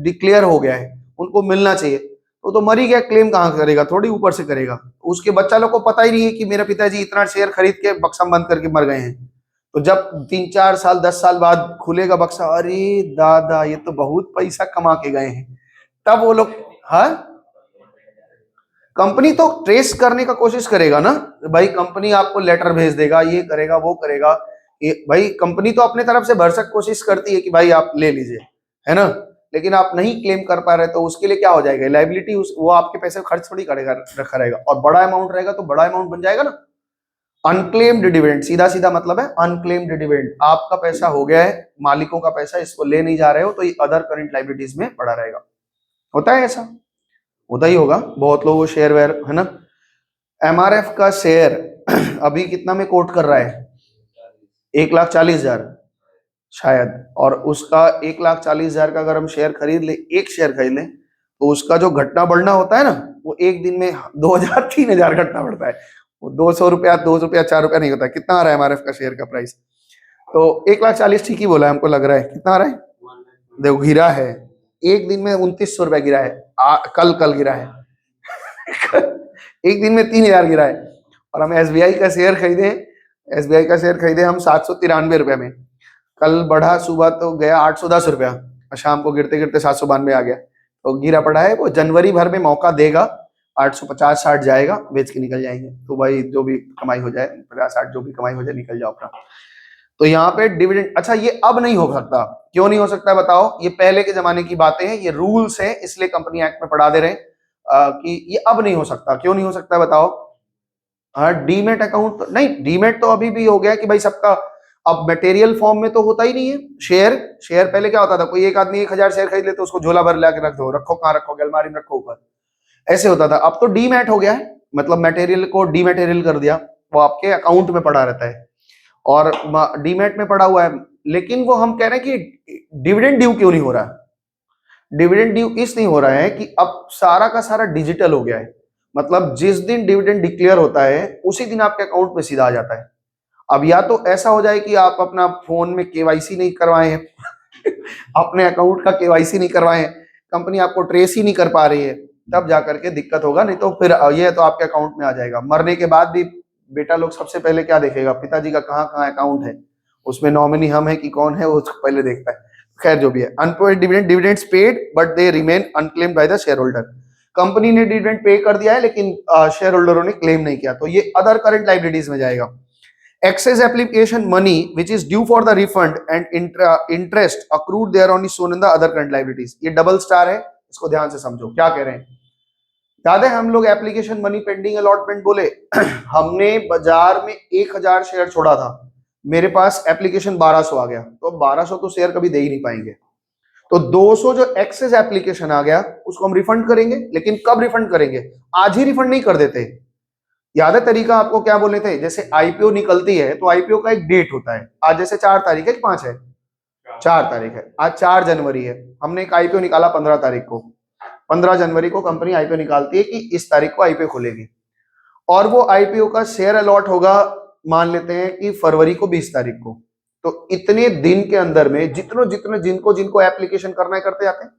डिक्लेयर हो गया है, उनको मिलना चाहिए, तो मर ही गया, क्लेम कहाँ करेगा, थोड़ी ऊपर से करेगा। उसके बच्चा लोग को पता ही नहीं है कि मेरे पिताजी इतना शेयर खरीद के बक्सा बंद करके मर गए हैं, तो जब 3-4 साल 10 साल बाद खुलेगा बक्सा, अरे दादा ये तो बहुत पैसा कमा के गए हैं, तब वो लोग, हाँ कंपनी तो ट्रेस करने का कोशिश करेगा ना, भाई कंपनी आपको लेटर भेज देगा, ये करेगा वो करेगा, ये भाई कंपनी तो अपने तरफ से भरसक कोशिश करती है कि भाई आप ले लीजिए, है ना, लेकिन आप नहीं क्लेम कर पा रहे तो उसके लिए क्या हो जाएगा, लाइबिलिटी, वो आपके पैसे खर्च थोड़ी करेगा, रखा रहेगा, और बड़ा अमाउंट रहेगा तो बड़ा अमाउंट बन जाएगा ना। अनक्लेम्ड डिविडेंड, सीधा सीधा मतलब है अनक्लेम्ड डिविडेंड, आपका पैसा हो गया है, मालिकों का पैसा, इसको ले नहीं जा रहे हो, तो ये अदर करंट लाइबिलिटीज में पड़ा रहेगा। होता है ऐसा, होता ही होगा, बहुत लोग शेयर वेयर, है ना। एमआरएफ का शेयर अभी कितना में कोट कर रहा है, 1,40,000 शायद, और उसका 1,40,000 का अगर हम शेयर खरीद ले, एक शेयर खरीद ले, तो उसका जो घटना बढ़ना होता है ना, वो एक दिन में 2,000-3,000 घटना बढ़ता है, वो 200 रुपया 2 रुपया 4 रुपया नहीं होता। कितना आ रहा है एमआरएफ का शेयर का प्राइस, तो 1,40,000 ठीक ही बोला है, हमको लग रहा है कितना आ रहा है, देखो गिरा है, एक दिन में 2,900 रुपया गिरा है, कल गिरा है एक दिन में 3,000 गिरा है। और हम एसबीआई का शेयर खरीदे, एसबीआई का शेयर खरीदे हम 793 रुपए में, कल बढ़ा, सुबह तो गया 810 रुपया, शाम को गिरते गिरते 792 आ गया, तो गिरा पड़ा है। वो जनवरी भर में मौका देगा, 850-60 जाएगा, बेच के निकल जाएंगे, तो भाई जो भी कमाई हो जाए, 50-60 जो भी कमाई हो जाए, निकल जाओ अपना। तो यहाँ पे डिविडेंड, अच्छा ये अब नहीं हो सकता, क्यों नहीं हो सकता बताओ, ये पहले के जमाने की बातें हैं, ये रूल्स हैं, इसलिए कंपनी एक्ट में पढ़ा दे रहे हैं कि ये अब नहीं हो सकता। क्यों नहीं हो सकता बताओ, हाँ डीमेट अकाउंट नहीं, डीमेट तो अभी भी हो गया कि भाई सबका, अब मटेरियल फॉर्म में तो होता ही नहीं है। शेयर पहले क्या होता था, कोई एक आदमी 1,000 शेयर खरीद ले तो उसको झोला भर लाके रख दो, रखो कहाँ रखोगे, अलमारी में रखो ऊपर, ऐसे होता था। अब तो डीमैट हो गया है, मतलब मटेरियल को डीमैटेरियल कर दिया, वो आपके अकाउंट में पड़ा रहता है और डीमैट में पड़ा हुआ है। लेकिन वो हम कह रहे हैं कि डिविडेंड ड्यू क्यों नहीं हो रहा है, डिविडेंड ड्यू इस नहीं हो रहा है कि अब सारा का सारा डिजिटल हो गया है, मतलब जिस दिन डिविडेंड डिक्लेयर होता है उसी दिन आपके अकाउंट में सीधा आ जाता है। अब या तो ऐसा हो जाए कि आप अपना फोन में केवाईसी नहीं करवाए हैं अपने अकाउंट का केवाईसी नहीं करवाए हैं, कंपनी आपको ट्रेस ही नहीं कर पा रही है, तब जाकर के दिक्कत होगा। नहीं तो फिर ये तो आपके अकाउंट में आ जाएगा। मरने के बाद भी बेटा लोग सबसे पहले क्या देखेगा, पिताजी का कहाँ कहाँ अकाउंट है, उसमें नॉमिनी हम है कि कौन है, वो उसको पहले देखता है। खैर जो भी है, unpaid dividend, dividends paid but they remain unclaimed by the shareholder. Company ने डिविडेंड पे कर दिया है लेकिन शेयर होल्डरों ने क्लेम नहीं किया, तो ये अदर करंट लाइबिलिटीज में जाएगा। Excess application money which is due for the refund and interest accrued thereon is shown in the other current liabilities। ये डबल स्टार है, इसको ध्यान से समझो क्या कह रहे हैं। याद है हम लोग एप्लीकेशन मनी पेंडिंग अलॉटमेंट बोले हमने बाजार में 1000 शेयर छोड़ा था, मेरे पास एप्लीकेशन 1200 आ गया, तो 1200 तो शेयर कभी दे ही नहीं पाएंगे, तो 200 जो एक्सेस एप्लीकेशन आ गया उसको हम रिफंड करेंगे। लेकिन कब रिफंड करेंगे, आज ही रिफंड नहीं कर देते। याद है तरीका आपको क्या बोले थे, जैसे आईपीओ निकलती है तो आईपीओ का एक डेट होता है, आज जैसे 4 तारीख है कि 5 है, 4 तारीख है, आज 4 जनवरी है, हमने एक आईपीओ निकाला 15 तारीख को, 15 जनवरी को कंपनी आईपीओ निकालती है कि इस तारीख को आईपीओ खुलेगी, और वो आईपीओ का शेयर अलॉट होगा मान लेते हैं कि फरवरी को 20 तारीख को। तो इतने दिन के अंदर में जितने जिनको जिनको एप्लीकेशन करना है करते जाते हैं।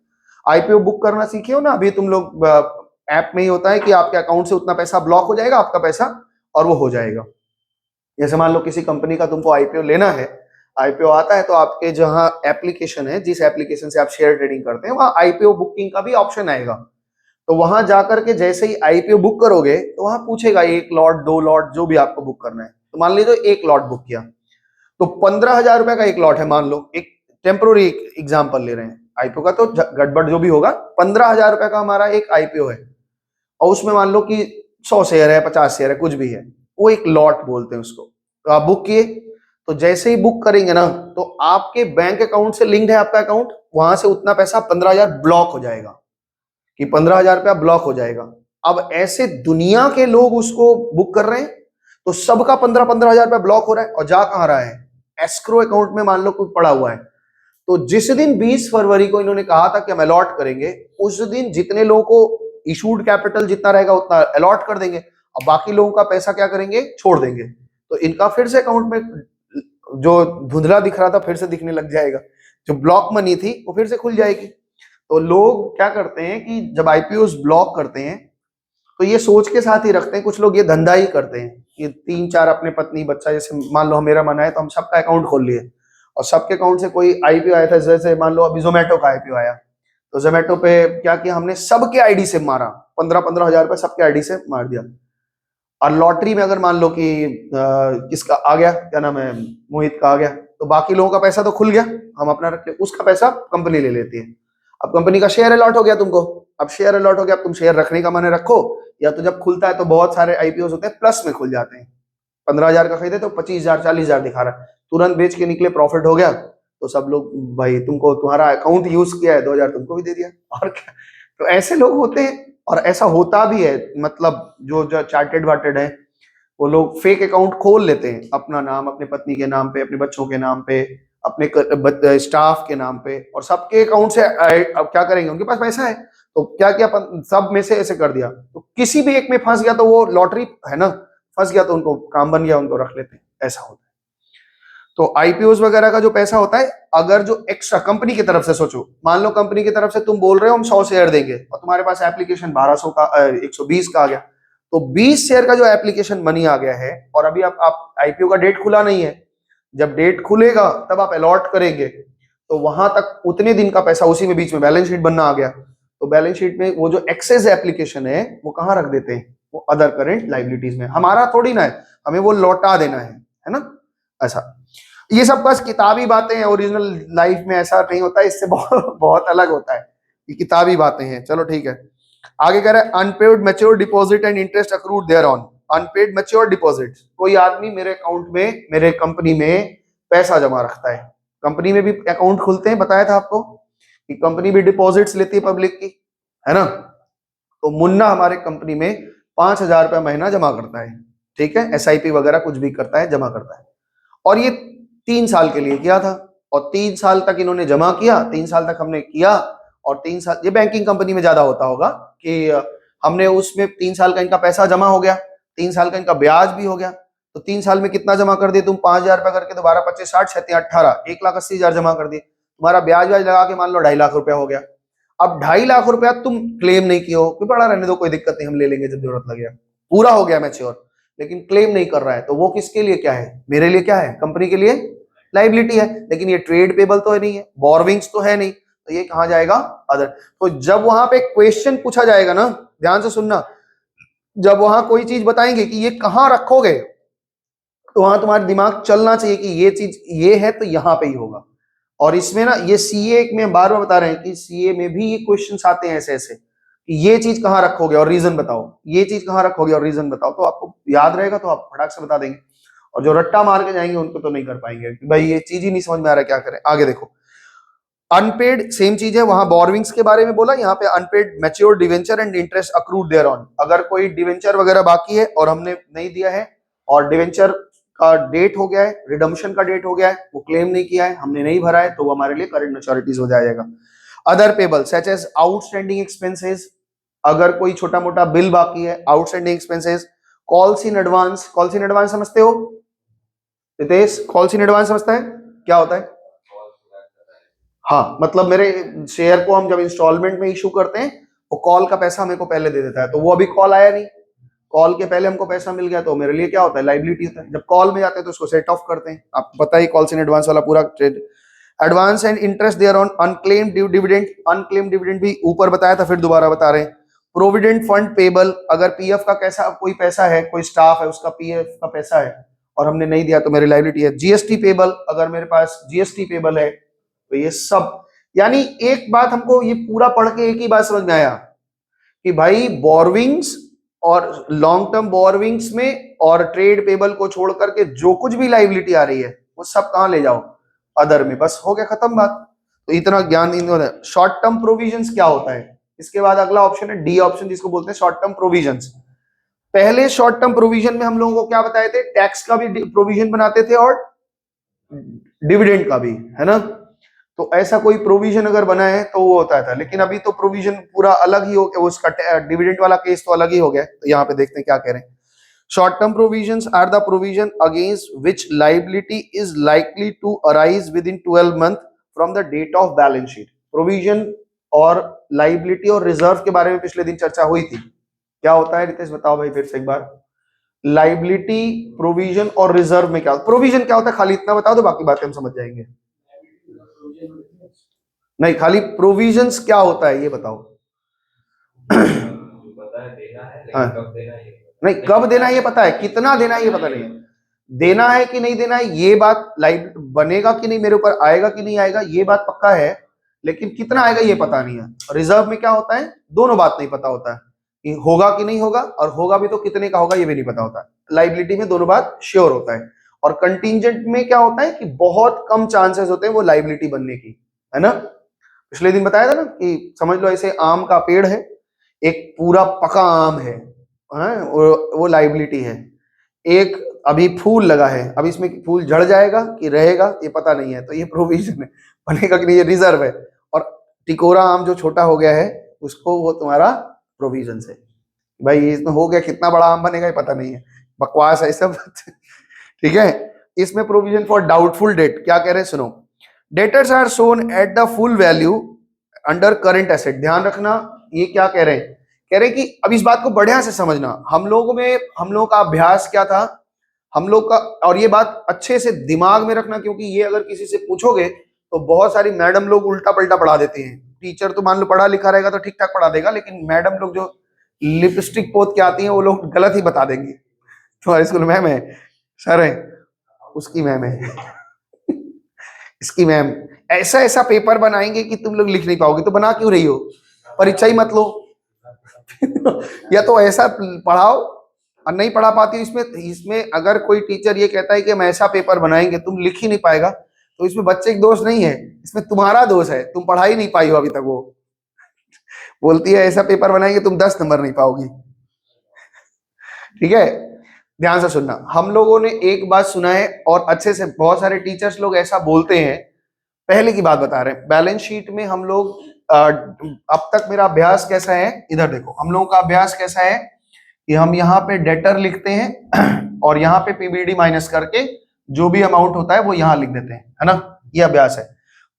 आईपीओ बुक करना सीखे हो ना, अभी तुम लोग ऐप में ही होता है कि आपके अकाउंट से उतना पैसा ब्लॉक हो जाएगा आपका पैसा, और वो हो जाएगा। जैसे मान लो किसी कंपनी का तुमको आईपीओ लेना है, आईपीओ आता है तो आपके जहां एप्लीकेशन है, जिस एप्लीकेशन से आप शेयर ट्रेडिंग करते हैं, वहां आईपीओ बुकिंग का भी ऑप्शन आएगा। तो वहां जाकर के जैसे ही आईपीओ बुक करोगे तो वहां पूछेगा 1 लॉट 2 लॉट जो भी आपको बुक करना है। तो मान लीजिए 1 लॉट बुक किया तो 15,000 रुपए का 1 लॉट है, मान लो एक टेम्पोररी एग्जाम्पल ले रहे हैं, आईपीओ का तो गड़बड़ जो भी होगा, 15,000 रुपए का हमारा एक आईपीओ है, और उसमें मान लो कि 100 शेयर है, 50 शेयर है, कुछ भी है, वो एक लॉट बोलते हैं उसको। तो आप बुक किए, तो जैसे ही बुक करेंगे ना तो आपके बैंक अकाउंट से लिंक्ड है आपका अकाउंट, वहां से उतना पैसा 15,000 ब्लॉक हो जाएगा, कि 15,000 रुपया ब्लॉक हो जाएगा। अब ऐसे दुनिया के लोग उसको बुक कर रहे हैं, तो सबका 15,000 रुपया ब्लॉक हो रहा है, और जा कहां रहा है, एस्क्रो अकाउंट में मान लो कुछ पड़ा हुआ है। तो जिस दिन 20 फरवरी को इन्होंने कहा था कि हम अलॉट करेंगे, उस दिन जितने लोगों को इशूड कैपिटल जितना रहेगा उतना अलॉट कर देंगे, और बाकी लोगों का पैसा क्या करेंगे, छोड़ देंगे। तो इनका फिर से अकाउंट में जो धुंधला दिख रहा था फिर से दिखने लग जाएगा, जो ब्लॉक मनी थी वो फिर से खुल जाएगी। तो लोग क्या करते हैं कि जब आईपीओस ब्लॉक करते हैं तो ये सोच के साथ ही रखते हैं, कुछ लोग ये धंधा ही करते हैं कि 3-4 अपने पत्नी बच्चा, जैसे मान लो मेरा मन है तो हम सबका अकाउंट खोल लिए, और सबके अकाउंट से कोई आईपीओ आया था, जैसे मान लो अभी जोमेटो का आईपीओ आया, तो जोमेटो पे क्या किया हमने, सबके आईडी से मारा, 15-15 हजार रुपए सबके आईडी से मार दिया। और लॉटरी में अगर मान लो कि किसका आ गया, क्या नाम है, मोहित का आ गया, तो बाकी लोगों का पैसा तो खुल गया, हम अपना रखे, उसका पैसा कंपनी ले लेती है। अब कंपनी का शेयर अलॉट हो गया तुमको, अब शेयर अलॉट हो गया, अब तुम शेयर रखने का मन है रखो, या तो जब खुलता है तो बहुत सारे आईपीओ होते हैं प्लस में खुल जाते हैं, 15,000 का खरीदे तो 25,000 40,000 दिखा रहा है, तुरंत बेच के निकले, प्रॉफिट हो गया, तो सब लोग भाई तुमको तुम्हारा अकाउंट यूज किया है, 2,000 तुमको भी दे दिया, और क्या। तो ऐसे लोग होते हैं, और ऐसा होता भी है, मतलब जो चार्टेड वार्टेड है वो लोग फेक अकाउंट खोल लेते हैं, अपना नाम, अपने पत्नी के नाम पे, अपने बच्चों के नाम पे, अपने स्टाफ के नाम पे, और सबके अकाउंट से अब क्या करेंगे, उनके पास पैसा है तो क्या किया, सब में से ऐसे कर दिया, तो किसी भी एक में फंस गया तो वो लॉटरी है ना, फंस गया तो उनको काम बन गया, उनको रख लेते हैं, ऐसा होता है। तो आईपीओस वगैरह का जो पैसा होता है, अगर जो एक्स्ट्रा कंपनी की तरफ से सोचो, मान लो कंपनी की तरफ से तुम बोल रहे हो हम 100 शेयर देंगे, और तुम्हारे पास एप्लीकेशन 1200 का 120 का आ गया, तो 20 शेयर का जो एप्लीकेशन मनी आ गया है, और अभी आप आईपीओ का डेट खुला नहीं है, जब डेट खुलेगा तब आप अलॉट करेंगे, तो वहां तक उतने दिन का पैसा उसी में बीच में बैलेंस शीट बनना आ गया, तो बैलेंस शीट में वो जो एक्सेस एप्लीकेशन है वो कहाँ रख देते हैं, वो अदर करेंट लाइबिलिटीज में। हमारा थोड़ी ना है, हमें वो लौटा देना है ना, ऐसा। ये सब बस किताबी बातें हैं, ओरिजिनल लाइफ में ऐसा नहीं होता है, इससे बहुत अलग होता है, ये किताबी बातें हैं। चलो ठीक है, आगे कह रहे हैं unpaid mature deposit and interest accrued thereon. Unpaid mature deposit, कोई आदमी मेरे अकाउंट में, मेरे कंपनी में पैसा जमा रखता है, कंपनी में भी अकाउंट खुलते हैं, बताया था आपको कि कंपनी भी डिपॉजिट्स लेती है पब्लिक की, है ना। तो मुन्ना हमारे कंपनी में 5,000 रुपया महीना जमा करता है, ठीक है, एसआईपी वगैरह कुछ भी करता है, जमा करता है, और ये 3 साल के लिए किया था, और 3 साल तक इन्होंने जमा किया, 3 साल तक हमने किया, और 3 साल, ये बैंकिंग कंपनी में ज्यादा होता होगा कि हमने उसमें 3 साल का इनका पैसा जमा हो गया, 3 साल का इनका ब्याज भी हो गया, तो 3 साल में कितना जमा कर दिए तुम? 5,000 रुपया करके, तो 12, 25, 60, 36, 18, 1,80,000 जमा कर दिए। तुम्हारा ब्याज व्याज लगा के मान लो 2.5 लाख रुपया हो गया। अब 2.5 लाख रुपया तुम क्लेम नहीं किए हो कि पड़ा रहने दो, कोई दिक्कत नहीं, हम ले लेंगे जब जरूरत लगे, पूरा हो गया मैच्योर, लेकिन क्लेम नहीं कर रहा है, तो वो किसके लिए क्या है? मेरे लिए क्या है? कंपनी के लिए लाइबिलिटी है। लेकिन ये ट्रेड पेबल तो नहीं है, बोरविंग्स तो है नहीं, तो ये कहां जाएगा? अदर। तो जब वहां पे क्वेश्चन पूछा जाएगा ना, ध्यान से सुनना, जब वहां कोई चीज बताएंगे कि ये कहां रखोगे, तो वहां तुम्हारा दिमाग चलना चाहिए कि ये चीज ये है तो यहां पे ही होगा। और इसमें ना ये सीए में बार बार बता रहे हैं कि सीए में भी ये क्वेश्चंस आते हैं ऐसे ऐसे कि ये चीज कहां रखोगे और रीजन बताओ, ये चीज कहां रखोगे और रीजन बताओ, तो आपको याद रहेगा तो आप फटाक से बता देंगे। और जो रट्टा मार के जाएंगे उनको तो नहीं कर पाएंगे कि भाई ये चीज ही नहीं समझ में आ रहा, क्या करें। आगे देखो, अनपेड सेम चीज है, वहां बोरविंग्स के बारे में बोला, यहाँ पे unpaid mature debenture and interest accrued thereon. अगर कोई डिवेंचर वगैरह बाकी है और हमने नहीं दिया है और डिवेंचर का डेट हो गया है, रिडम्पशन का डेट हो गया है, वो क्लेम नहीं किया है, हमने नहीं भरा है, तो वो हमारे लिए करंट मैच्योरिटीज हो जाएगा। Other payable such as outstanding expenses, अगर कोई छोटा मोटा बिल बाकी है, outstanding expenses, calls in advance. Calls in advance समझते हो रितेश? कॉल्स इन एडवांस समझता है क्या होता है? हाँ, मतलब मेरे शेयर को हम जब इंस्टॉलमेंट में इशू करते हैं, वो कॉल का पैसा मेरे को पहले दे देता है, तो वो अभी कॉल आया नहीं, कॉल के पहले हमको पैसा मिल गया, तो मेरे लिए क्या होता है? लाइबिलिटी होता है। जब कॉल में जाते हैं तो उसको सेट ऑफ करते हैं, आपको पता ही कॉल्स इन एडवांस वाला पूरा trade. Advance and interest thereon unclaimed dividend, unclaimed dividend भी ऊपर बताया था, फिर दोबारा बता रहे हैं। प्रोविडेंट फंड पेबल, अगर पीएफ का कैसा कोई पैसा है, कोई स्टाफ है उसका पीएफ का पैसा है और हमने नहीं दिया तो मेरी लाइबिलिटी है। जीएसटी पेबल, अगर मेरे पास जीएसटी पेबल है, तो ये सब, यानी एक बात हमको ये पूरा पढ़ के एक ही बात समझ में आया कि भाई बोरविंग्स और लॉन्ग टर्म बोरविंग्स में और ट्रेड पेबल को छोड़ करके जो कुछ भी लाइबिलिटी आ रही है वो सब कहां ले जाओ? अदर में। बस हो गया, खत्म बात। तो इतना ज्ञान इन्होंने। शॉर्ट टर्म प्रोविजंस क्या होता है? इसके बाद अगला ऑप्शन है डी ऑप्शन, जिसको बोलते हैं शॉर्ट टर्म प्रोविजंस। पहले शॉर्ट टर्म प्रोविजन में हम लोगों को क्या बताए थे? टैक्स का भी प्रोविजन बनाते थे और डिविडेंड का भी, है ना? तो ऐसा कोई प्रोविजन अगर बना है तो वो होता था, लेकिन अभी तो प्रोविजन पूरा अलग ही हो गया, उसका डिविडेंड वाला केस तो अलग ही हो गया। तो यहाँ पे देखते हैं क्या कह रहे हैं। Short term provisions are the provision against which liability is likely to arise within 12 month from the date of balance sheet. Provision और लाइबिलिटी और रिजर्व के बारे में पिछले दिन चर्चा हुई थी। क्या होता है रितेश, बताओ भाई फिर से एक बार। लाइबिलिटी, प्रोविजन और रिजर्व में क्या? प्रोविजन क्या होता है खाली इतना बता दो, बाकी बातें हम समझ जाएंगे। नहीं, खाली प्रोविजंस क्या होता है ये बताओ। हाँ। नहीं, कब देना है ये पता है, कितना देना है ये पता नहीं है। देना है कि नहीं देना है ये बात, लाइव बनेगा कि नहीं, मेरे ऊपर आएगा कि नहीं आएगा ये बात पक्का है, लेकिन कितना आएगा ये पता नहीं है। रिजर्व में क्या होता है? दोनों बात नहीं पता होता है कि होगा कि नहीं होगा, और होगा भी तो कितने का होगा ये भी नहीं पता होता। लाइबिलिटी में दोनों बात श्योर होता है। और कंटीजेंट में क्या होता है कि बहुत कम चांसेस होते हैं वो लाइबिलिटी बनने की, है ना? पिछले दिन बताया था ना कि समझ लो ऐसे आम का पेड़ है, एक पूरा पका आम है, वो लाइबिलिटी है। एक अभी फूल लगा है, अब इसमें फूल झड़ जाएगा कि रहेगा ये पता नहीं है, तो ये प्रोविजन है। बनेगा कि नहीं ये रिजर्व है। और टिकोरा आम जो छोटा हो गया है उसको वो तुम्हारा प्रोविजन है। भाई इसमें हो गया, कितना बड़ा आम बनेगा ये पता नहीं है, बकवास है सब। ठीक है। इसमें प्रोविजन फॉर डाउटफुल डेट क्या कह रहे हैं सुनो। Debtors are shown at the full value under current asset. ध्यान रखना ये क्या कह रहे हैं, कह रहे हैं कि अब इस बात को बढ़िया से समझना। हम लोगों का अभ्यास क्या था, हम लोग का, और ये बात अच्छे से दिमाग में रखना, क्योंकि ये अगर किसी से पूछोगे तो बहुत सारी मैडम लोग उल्टा पलटा पढ़ा देते हैं। टीचर तो मान लो पढ़ा लिखा रहेगा तो ठीक ठाक पढ़ा देगा, लेकिन मैडम लोग जो लिपस्टिक पोत के आती हैं वो लोग गलत ही बता देंगे। तुम्हारे स्कूल मैम है, सर है, उसकी मैम है, इसकी मैम ऐसा ऐसा पेपर बनाएंगे कि तुम लोग लिख नहीं पाओगे। तो बना क्यों रही हो, परीक्षा ही मत लो। या तो ऐसा पढ़ाओ, और नहीं पढ़ा पाती इसमें अगर कोई टीचर ये कहता है कि हम ऐसा पेपर बनाएंगे तुम लिख ही नहीं पाएगा, तो इसमें बच्चे का दोष नहीं है, इसमें तुम्हारा दोष है, तुम पढ़ा ही नहीं पाई हो अभी तक। वो बोलती है ऐसा पेपर बनाएंगे तुम 10 नंबर नहीं पाओगी। ठीक है, ध्यान से सुनना। हम लोगों ने एक बात सुना है और अच्छे से, बहुत सारे टीचर्स लोग ऐसा बोलते हैं। पहले की बात बता रहे हैं, बैलेंस शीट में हम लोग अब तक मेरा अभ्यास कैसा है, इधर देखो हम लोगों का अभ्यास कैसा है कि हम यहाँ पे डेटर लिखते हैं और यहाँ पे पीबीडी माइनस करके जो भी अमाउंट होता है वो यहाँ लिख देते हैं, है ना, ये अभ्यास है।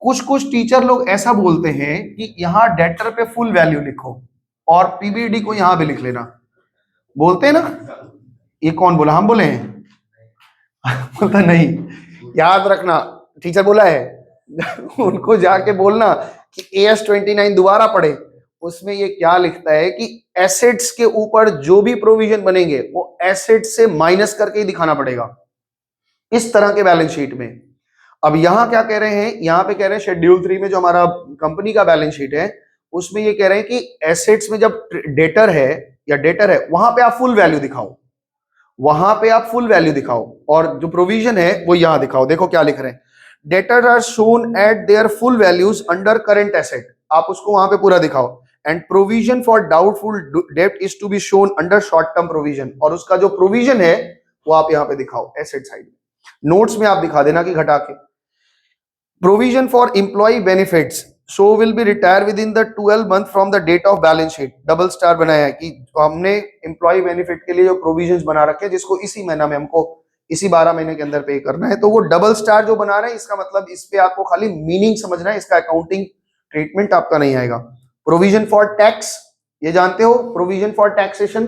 कुछ कुछ टीचर लोग ऐसा बोलते हैं कि यहाँ डेटर पे फुल वैल्यू लिखो और पीबीडी को यहाँ भी लिख लेना, बोलते हैं ना। ये कौन बोला, हम बोले हैं? बोलता नहीं, याद रखना टीचर बोला है उनको जाके बोलना कि AS29 दोबारा पढ़े, उसमें ये क्या लिखता है कि एसेट्स के ऊपर जो भी प्रोविजन बनेंगे वो एसेट से माइनस करके ही दिखाना पड़ेगा इस तरह के बैलेंस शीट में। अब यहां क्या कह रहे हैं, यहां पे कह रहे हैं शेड्यूल 3 में जो हमारा कंपनी का बैलेंस शीट है उसमें ये कह रहे हैं कि एसेट्स में जब डेटर है या डेटर है वहां पे आप फुल वैल्यू दिखाओ, वहां पे आप फुल वैल्यू दिखाओ, और जो प्रोविजन है वो यहां दिखाओ। देखो क्या लिख रहे हैं, debtor are shown at their full values under current asset, आप उसको वहां पे पूरा दिखाओ। एंड प्रोविजन फॉर डाउटफुल डेब्ट is to be shown under short term provision, और उसका जो प्रोविजन है वो आप यहां पे दिखाओ एसेट साइड में। नोट्स में आप दिखा देना कि घटा के। Provision for employee benefits show will be retire within the 12 month from the date of balance sheet, double star बनाया है कि हमने एम्प्लॉय बेनिफिट के लिए जो प्रोविजंस बना रखे हैं जिसको इसी महीना में हमको इसी 12 महीने के अंदर पे करना है, तो वो डबल स्टार जो बना रहे हैं इसका मतलब इस पे आपको खाली मीनिंग समझना है, इसका अकाउंटिंग ट्रीटमेंट आपका नहीं आएगा। प्रोविजन फॉर टैक्स, ये जानते हो प्रोविजन फॉर टैक्सेशन,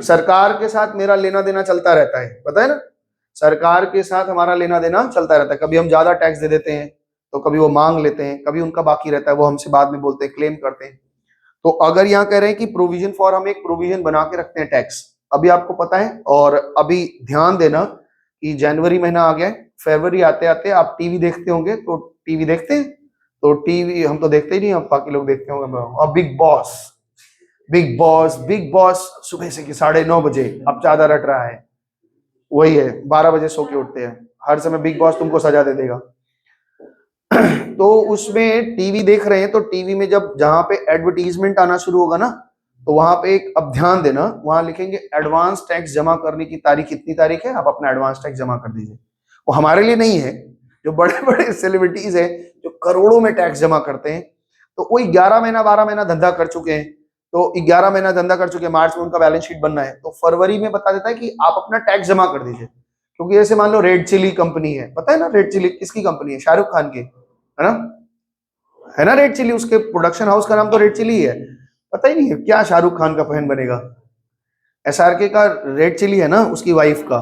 सरकार के साथ मेरा लेना देना चलता रहता है, पता है ना, सरकार के साथ हमारा लेना देना चलता रहता है। कभी हम ज्यादा टैक्स दे देते हैं तो कभी वो मांग लेते हैं, कभी उनका बाकी रहता है वो हमसे बाद में बोलते हैं, क्लेम करते हैं। तो अगर यहाँ कह रहे हैं कि प्रोविजन फॉर, हम एक प्रोविजन बना के रखते हैं टैक्स, अभी आपको पता है, और अभी ध्यान देना कि जनवरी महीना आ गया है, फरवरी आते आते आप टीवी देखते होंगे, तो टीवी देखते हैं, तो टीवी हम तो देखते ही नहीं, अब बाकी लोग देखते होंगे। और big boss, big boss, big boss सुबह से 9:30 बजे अब ज्यादा रट रहा है, वही है 12 बजे सो के उठते हैं, हर समय बिग बॉस तुमको सजा दे देगा। तो उसमें टीवी देख रहे हैं, तो टीवी में जब जहां पे एडवर्टीजमेंट आना शुरू होगा ना, तो वहां पे एक, अब ध्यान देना, वहां लिखेंगे एडवांस टैक्स जमा करने की तारीख कितनी तारीख है, आप अपना एडवांस टैक्स जमा कर दीजिए। वो हमारे लिए नहीं है, जो बड़े बड़े सेलिब्रिटीज हैं जो करोड़ों में टैक्स जमा करते हैं, तो वही 11 महीना 12 महीना धंधा कर चुके हैं, तो 11 महीना धंधा कर चुके हैं, मार्च में उनका बैलेंस शीट बनना है, तो फरवरी में बता देता है कि आप अपना टैक्स जमा कर दीजिए। क्योंकि जैसे मान लो रेड चिली कंपनी है, पता है ना रेड चिली किसकी कंपनी है, शाहरुख खान की, है ना, है ना रेड चिली, उसके प्रोडक्शन हाउस का नाम तो रेड चिली है, पता ही नहीं है क्या शाहरुख खान का फैन बनेगा। SRK का रेड चिली है ना उसकी वाइफ का।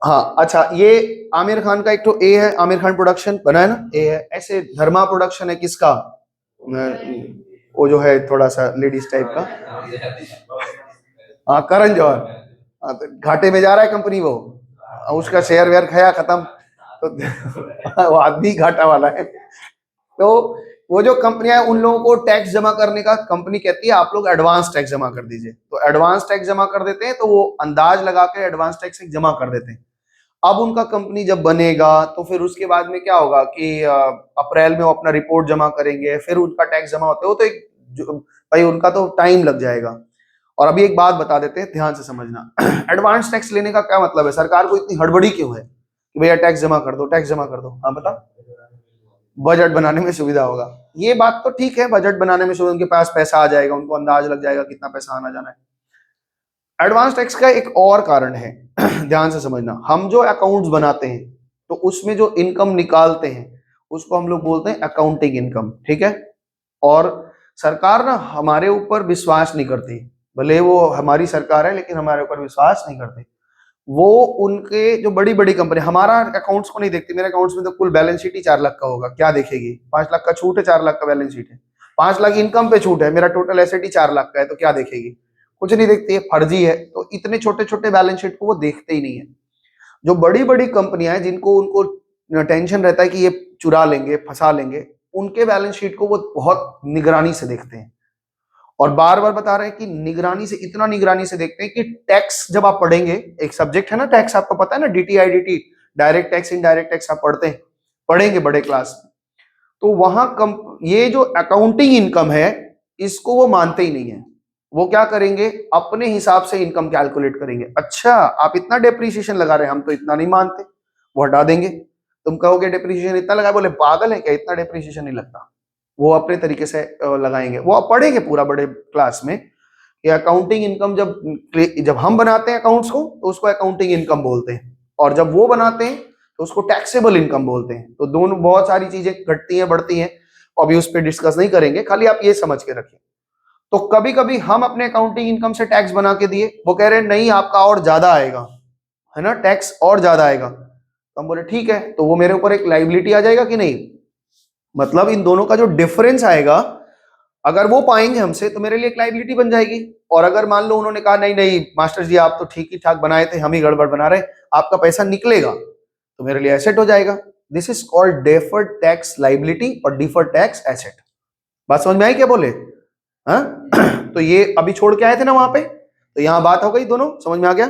हाँ अच्छा, ये आमिर खान का एक तो ए है, आमिर खान प्रोडक्शन बना है ना, ए है। ऐसे धर्मा प्रोडक्शन है किसका, वो जो है थोड़ा सा लेडीज टाइप का, हाँ करण जौहर, हाँ तो घाटे में जा रहा है कंपनी वो, उसका शेयर वेयर खाया खत्म, तो वो आदमी घाटा वाला है। तो वो जो कंपनियां हैं उन लोगों को टैक्स जमा करने का कंपनी कहती है आप लोग एडवांस टैक्स जमा कर दीजिए, तो एडवांस टैक्स जमा कर देते हैं, तो वो अंदाज लगा के एडवांस टैक्स जमा कर देते हैं। अब उनका कंपनी जब बनेगा तो फिर उसके बाद में क्या होगा कि अप्रैल में वो अपना रिपोर्ट जमा करेंगे, फिर उनका टैक्स जमा होता है, वो तो एक भाई उनका तो टाइम लग जाएगा। और अभी एक बात बता देते हैं, ध्यान से समझना एडवांस टैक्स लेने का क्या मतलब है, सरकार को इतनी हड़बड़ी क्यों है कि भैया टैक्स जमा कर दो, टैक्स जमा कर दो, हाँ बता, बजट बनाने में सुविधा होगा। ये बात तो ठीक है, बजट बनाने में सुविधा, उनके पास पैसा आ जाएगा, उनको अंदाज लग जाएगा कितना पैसा आना जाना है। एडवांस टैक्स का एक और कारण है ध्यान से समझना, हम जो अकाउंट्स बनाते हैं तो उसमें जो इनकम निकालते हैं उसको हम लोग बोलते हैं अकाउंटिंग इनकम, ठीक है। और सरकार ना हमारे ऊपर विश्वास नहीं करती, भले वो हमारी सरकार है लेकिन हमारे ऊपर विश्वास नहीं करती। वो उनके जो बड़ी बड़ी कंपनी हमारा अकाउंट्स को नहीं देखती, मेरे अकाउंट्स में तो कुल बैलेंस शीट ही 4 लाख का होगा, क्या देखेगी, 5 लाख का छूट है, 4 लाख का बैलेंस शीट है, 5 लाख इनकम पे छूट है, मेरा टोटल एसेट ही 4 लाख का है, तो क्या देखेगी, कुछ नहीं देखती है, फर्जी है। तो इतने छोटे छोटे बैलेंस शीट को वो देखते ही नहीं है। जो बड़ी बड़ी कंपनियां हैं जिनको उनको टेंशन रहता है कि ये चुरा लेंगे फंसा लेंगे, उनके बैलेंस शीट को वो बहुत निगरानी से देखते हैं। और बार बार बता रहे हैं कि निगरानी से, इतना निगरानी से देखते हैं कि टैक्स जब आप पढ़ेंगे, एक सब्जेक्ट है ना टैक्स, आपको पता है ना DTIDT, direct tax indirect tax, आप पढ़ेंगे बड़े क्लास में, तो वहां ये जो अकाउंटिंग इनकम है इसको वो मानते ही नहीं है। वो क्या करेंगे, अपने हिसाब से इनकम कैलकुलेट करेंगे, अच्छा आप इतना डेप्रीशिएशन लगा रहे हैं, हम तो इतना नहीं मानते, वो हटा देंगे। तुम कहोगे डेप्रीशिएशन इतना लगा, बोले पागल है क्या, इतना डेप्रीशिएशन नहीं लगता। वो अपने तरीके से लगाएंगे, वो आप पढ़ेंगे पूरा बड़े क्लास में कि अकाउंटिंग इनकम जब हम बनाते हैं अकाउंट्स को तो उसको अकाउंटिंग इनकम बोलते हैं, और जब वो बनाते हैं तो उसको टैक्सेबल इनकम बोलते हैं। तो दोनों बहुत सारी चीजें घटती हैं बढ़ती हैं, अभी उस पर डिस्कस नहीं करेंगे, खाली आप ये समझ के रखें। तो कभी कभी हम अपने अकाउंटिंग इनकम से टैक्स बना के दिए, वो कह रहे हैं नहीं आपका और ज्यादा आएगा, है ना, टैक्स और ज्यादा आएगा। तो हम बोले ठीक है, तो वो मेरे ऊपर एक लाइबिलिटी आ जाएगा कि नहीं, मतलब इन दोनों का जो डिफरेंस आएगा अगर वो पाएंगे हमसे तो मेरे लिए एक लाइबिलिटी बन जाएगी। और अगर मान लो उन्होंने कहा नहीं नहीं मास्टर जी आप तो ठीक ही ठाक बनाए थे, हम ही गड़बड़ बना रहे, आपका पैसा निकलेगा, तो मेरे लिए एसेट हो जाएगा। This is called deferred tax liability और डिफर्ड टैक्स एसेट। बात समझ में आई क्या बोले? हाँ तो ये अभी छोड़ के आए थे ना वहां पे, तो यहां बात हो गई, दोनों समझ में आ गया।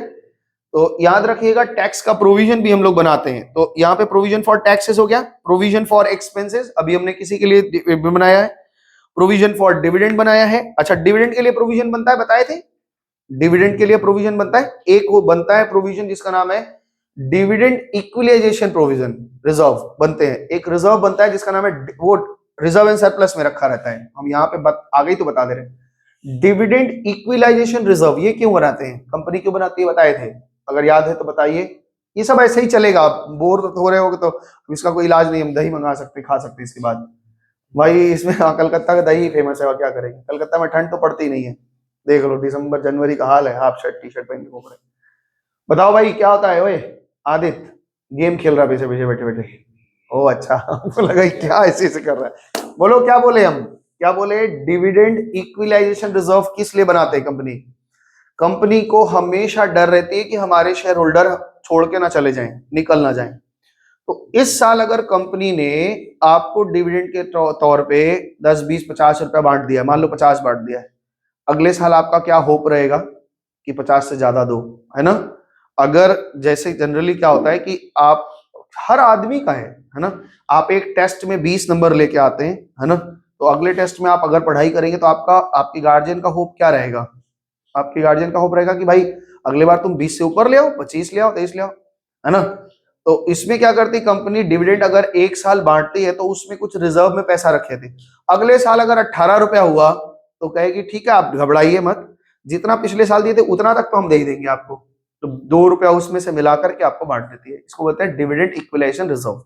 तो याद रखिएगा टैक्स का प्रोविजन भी हम लोग बनाते हैं, तो यहाँ पे प्रोविजन फॉर टैक्सेस हो गया, प्रोविजन फॉर एक्सपेंसेस अभी हमने किसी के लिए बनाया है, प्रोविजन फॉर डिविडेंड बनाया है। अच्छा डिविडेंड के लिए प्रोविजन बनता है, बताए थे, डिविडेंड के लिए प्रोविजन बनता है, एक वो बनता है प्रोविजन जिसका नाम है डिविडेंड इक्विलाइजेशन प्रोविजन, रिजर्व बनते हैं, एक रिजर्व बनता है जिसका नाम है वो रिजर्व एंड सरप्लस में रखा रहता है, हम यहाँ पे आगे ही तो बता दे रहे हैं। डिविडेंड इक्विलाइजेशन रिजर्व ये क्यों बनाते हैं, कंपनी क्यों बनाती है बताए थे, अगर याद है तो बताइए। ये सब ऐसे ही चलेगा, आप बोर हो रहे होगे तो इसका कोई इलाज नहीं, हम दही मंगा सकते खा सकते इसके बाद भाई इसमें। हाँ कलकत्ता का दही फेमस है, और क्या करेंगे, कलकत्ता में ठंड तो पड़ती नहीं है, देख लो दिसंबर जनवरी का हाल है, हाफ शर्ट टी शर्ट पहन के घूम रहे। बताओ भाई क्या होता है, ओए आदित्य गेम खेल रहा है पीछे पीछे बैठे बैठे, ओ अच्छा हमको लगा क्या ऐसे ऐसे कर रहा है। बोलो क्या बोले हम, क्या बोले, डिविडेंड इक्विलाइजेशन रिजर्व किस लिए बनाते हैं कंपनी, कंपनी को हमेशा डर रहती है कि हमारे शेयर होल्डर छोड़ के ना चले जाएं, निकल ना जाएं। तो इस साल अगर कंपनी ने आपको डिविडेंड के तौर पे 10 20 50 रुपया बांट दिया, मान लो 50 बांट दिया है, अगले साल आपका क्या होप रहेगा कि 50 से ज्यादा दो, है ना। अगर जैसे जनरली क्या होता है कि आप हर आदमी का है ना, आप एक टेस्ट में 20 नंबर लेके आते हैं, है ना, तो अगले टेस्ट में आप अगर पढ़ाई करेंगे तो आपका आपकी गार्जियन का होप क्या रहेगा, आपके गार्जियन का होप रहेगा कि भाई अगले बार तुम 20 से ऊपर ले आओ, 25 ले आओ, 23 ले आओ, है ना। तो इसमें क्या करती कंपनी, डिविडेंड अगर एक साल बांटती है तो उसमें कुछ रिजर्व में पैसा रखे थे, अगले साल अगर 18 रुपया हुआ तो कहेगी ठीक है आप घबराइए मत, जितना पिछले साल दिए थे उतना तक तो हम दे ही देंगे आपको, तो 2 रुपया उसमें से मिला करके आपको बांट देती है, इसको बोलते हैं डिविडेंड इक्विलाइजेशन रिजर्व।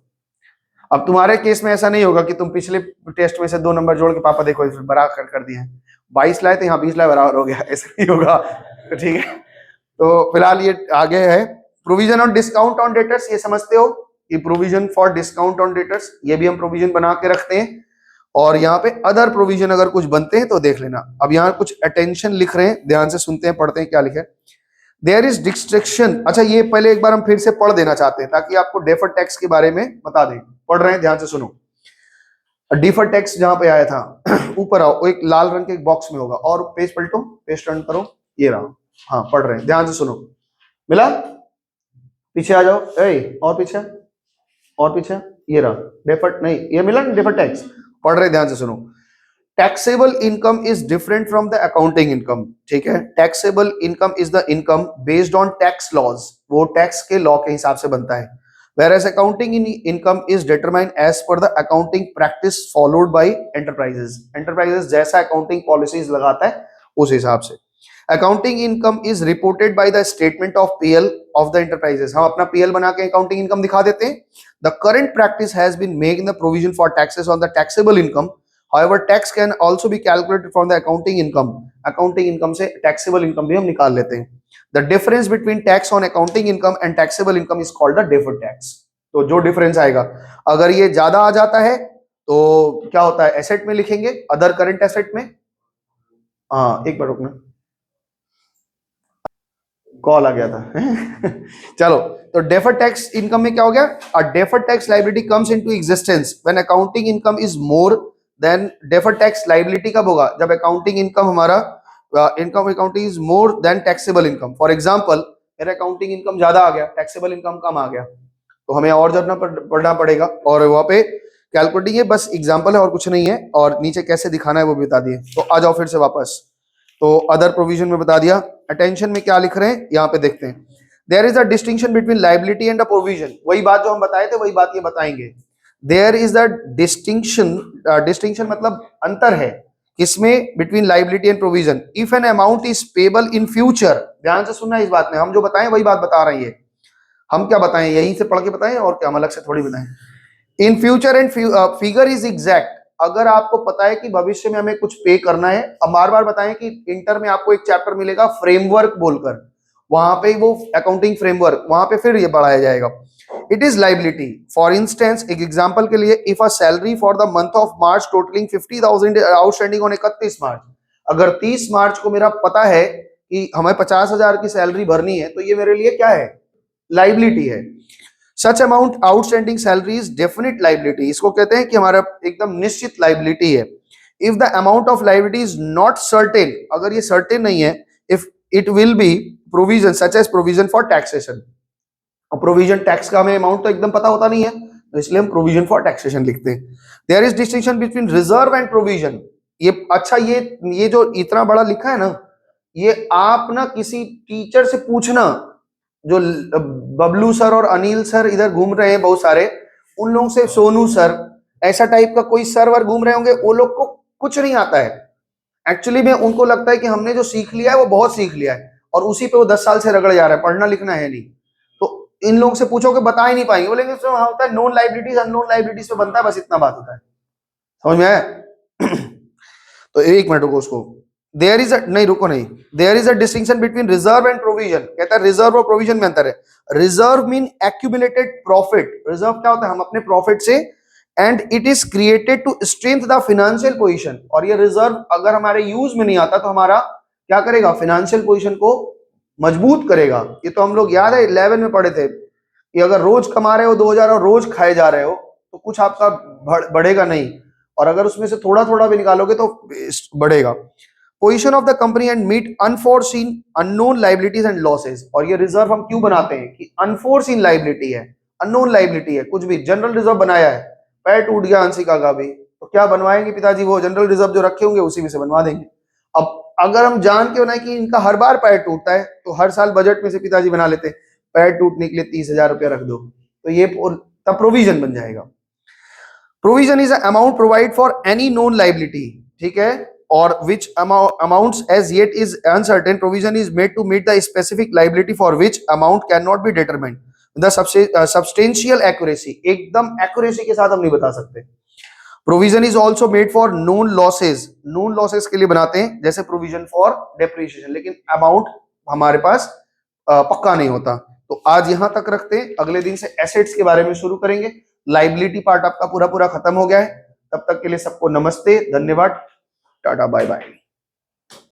अब तुम्हारे केस में ऐसा नहीं होगा कि तुम पिछले टेस्ट में से 2 नंबर जोड़ के पापा देखो बराबर कर दिए हैं, 22 लाए थे यहाँ 20 लाए बराबर हो गया, ऐसा नहीं होगा, ठीक है। तो फिलहाल ये आगे है provision on discount on debtors, ये समझते हो कि provision for discount on debtors ये भी हम प्रोविजन बना के रखते हैं, और यहाँ पे अदर प्रोविजन अगर कुछ बनते हैं तो देख लेना। अब यहाँ कुछ अटेंशन लिख रहे हैं, ध्यान से सुनते हैं, पढ़ते हैं क्या लिखे। देयर इज डिस्ट्रक्शन, अच्छा ये पहले एक बार हम फिर से पढ़ देना चाहते हैं ताकि आपको डेफर्ड टैक्स के बारे में बता दें, पढ़ रहे हैं ध्यान से सुनो। डिफर्ड टैक्स जहां पे आया था ऊपर आओ, एक लाल रंग के एक बॉक्स में होगा, और पेज पलटो, पेज टर्न करो, ये रहा, हाँ पढ़ रहे हैं ध्यान से सुनो, मिला, पीछे आ जाओ, और पीछे, और पीछे, ये रहा डेफर्ड, नहीं ये मिला डेफर्ड टैक्स, पढ़ रहे ध्यान से सुनो। Taxable income is different from the accounting income, ठीक है, taxable income is the income based on tax laws, वो टैक्स के लॉ के हिसाब से बनता है, whereas accounting income is determined as per the accounting practice followed by enterprises जैसा accounting policies लगाता है उस हिसाब से। accounting income is reported by the statement of PL of the enterprises, हम अपना PL बना के accounting income दिखा देते हैं। the current practice has been made in the provision for taxes on the taxable income, however tax can also be calculated from the accounting income से taxable income भी हम निकाल लेते हैं। The difference between tax on accounting income and taxable income is called the deferred tax, तो जो डिफरेंस आएगा अगर ये ज्यादा आ जाता है तो क्या होता है, एसेट में लिखेंगे, अदर करंट एसेट में, हाँ एक बार रुकना कॉल आ गया था चलो, तो डेफर्ड टैक्स इनकम में क्या हो गया, a deferred tax liability comes into existence when accounting income is more than, deferred tax liability कब होगा, जब अकाउंटिंग इनकम हमारा income accounting is more than taxable income. For example मेरा अकाउंटिंग इनकम ज्यादा आ गया, टैक्सेबल इनकम कम आ गया, तो हमें और पढ़ना पड़ेगा, और वहां पे कैलकुलेटिंग है, बस एग्जांपल है और कुछ नहीं है, और नीचे कैसे दिखाना है वो भी बता दिए। तो आ जाओ फिर से वापस, तो अदर प्रोविजन में बता दिया, अटेंशन में क्या लिख रहे हैं यहाँ पे देखते हैं। There is a distinction between liability and a provision, वही बात जो हम बताए थे वही बात ये बताएंगे। There is the distinction, distinction मतलब अंतर है किसमें, between liability and provision. If an amount is payable in future, ध्यान से सुनना इस बात में, हम जो बताएं वही बात बता रहे हैं, हम क्या बताएं यहीं से पढ़ के बताएं और क्या हम अलग से थोड़ी बताएं। In future and figure is exact, अगर आपको पता है कि भविष्य में हमें कुछ पे करना है, अब बार बार बताएं कि इंटर में आपको एक चैप्टर मिलेगा फ्रेमवर्क बोलकर, वहां पे वो अकाउंटिंग फ्रेमवर्क, वहां पे फिर ये बढ़ाया जाएगा। It is liability. For instance, एक एग्जांपल के लिए, if a salary for the month of March totalling 50,000 outstanding on 31 मार्च, अगर 30 मार्च को मेरा पता है कि हमें 50,000 की सैलरी भरनी है, तो ये मेरे लिए क्या है, लाइबिलिटी है। Such amount outstanding salary is definite liability, इसको कहते हैं कि हमारा एकदम निश्चित लाइबिलिटी है। If the amount of liability is not certain, अगर ये सर्टेन नहीं है, if it will be provision such as provision for taxation, provision tax का हमें अमाउंट तो एकदम पता होता नहीं है, तो इसलिए हम प्रोविजन फॉर टैक्सेशन लिखते हैं। There is distinction between reserve and provision. ये अच्छा, ये जो इतना बड़ा लिखा है ना, ये आप ना किसी टीचर से पूछना, जो बबलू सर और अनिल सर इधर घूम रहे हैं बहुत सारे, उन लोगों से, सोनू सर, ऐसा टाइप का कोई सर्वर घूम रहे होंगे, वो लोग को कुछ नहीं आता है एक्चुअली में। उनको लगता है कि हमने जो सीख लिया है वो बहुत सीख लिया है, और उसी पे वो 10 साल से रगड़ जा रहा है, पढ़ना लिखना है नहीं। तो इन लोगों से पूछोगे बता ही नहीं पाएंगे, बोलेंगे तो हाँ होता है, नॉन लाइबिलिटीज अननोन लाइबिलिटीज पे बनता है, बस इतना बात होता है, समझ में आया? तो एक मिनट रुको, उसको देयर इज नहीं, रुको नहीं, there is a distinction between reserve and provision. कहता है रिजर्व और प्रोविजन में अंतर है। Reserve mean accumulated profit, reserve क्या होता है, हम अपने प्रॉफिट से, and it is created to strength the financial position, और ये रिजर्व अगर हमारे यूज में नहीं आता तो हमारा क्या करेगा, फाइनेंशियल पोजीशन को मजबूत करेगा। ये तो हम लोग याद है 11 में पढ़े थे कि अगर रोज कमा रहे हो 2,000 और रोज खाए जा रहे हो तो कुछ आपका बढ़ेगा नहीं, और अगर उसमें से थोड़ा थोड़ा भी निकालोगे तो बढ़ेगा। Position of the company and meet unforeseen unknown liabilities and losses, और ये रिजर्व हम क्यों बनाते हैं कि अनफोर्सीन लाइबिलिटी है, अननोन लाइबिलिटी है, कुछ भी जनरल रिजर्व बनाया है, पैर टूट गया अंशिका का भी, तो क्या बनवाएंगे पिताजी, वो जनरल रिजर्व जो रखे होंगे उसी में से बनवा देंगे। अब अगर हम जान के बनाए कि इनका हर बार पैर टूटता है, तो हर साल बजट में से पिताजी बना लेते, पैर टूटने के लिए 30,000 रुपया रख दो, तो ये तब प्रोविजन बन जाएगा। Provision is amount provide for any known liability, ठीक है, और which amounts as yet is uncertain. Provision is made to meet the specific liability for which amount cannot be determined. The substantial accuracy, एकदम accuracy के साथ हम नहीं बता सकते। Provision is also made for known losses, known losses के लिए बनाते हैं, जैसे provision for depreciation, लेकिन amount हमारे पास पक्का नहीं होता। तो आज यहां तक रखते हैं, अगले दिन से assets के बारे में शुरू करेंगे। लाइबिलिटी पार्ट आपका पूरा पूरा खत्म हो गया है। तब तक के लिए सबको नमस्ते, धन्यवाद, टाटा, बाय बाय।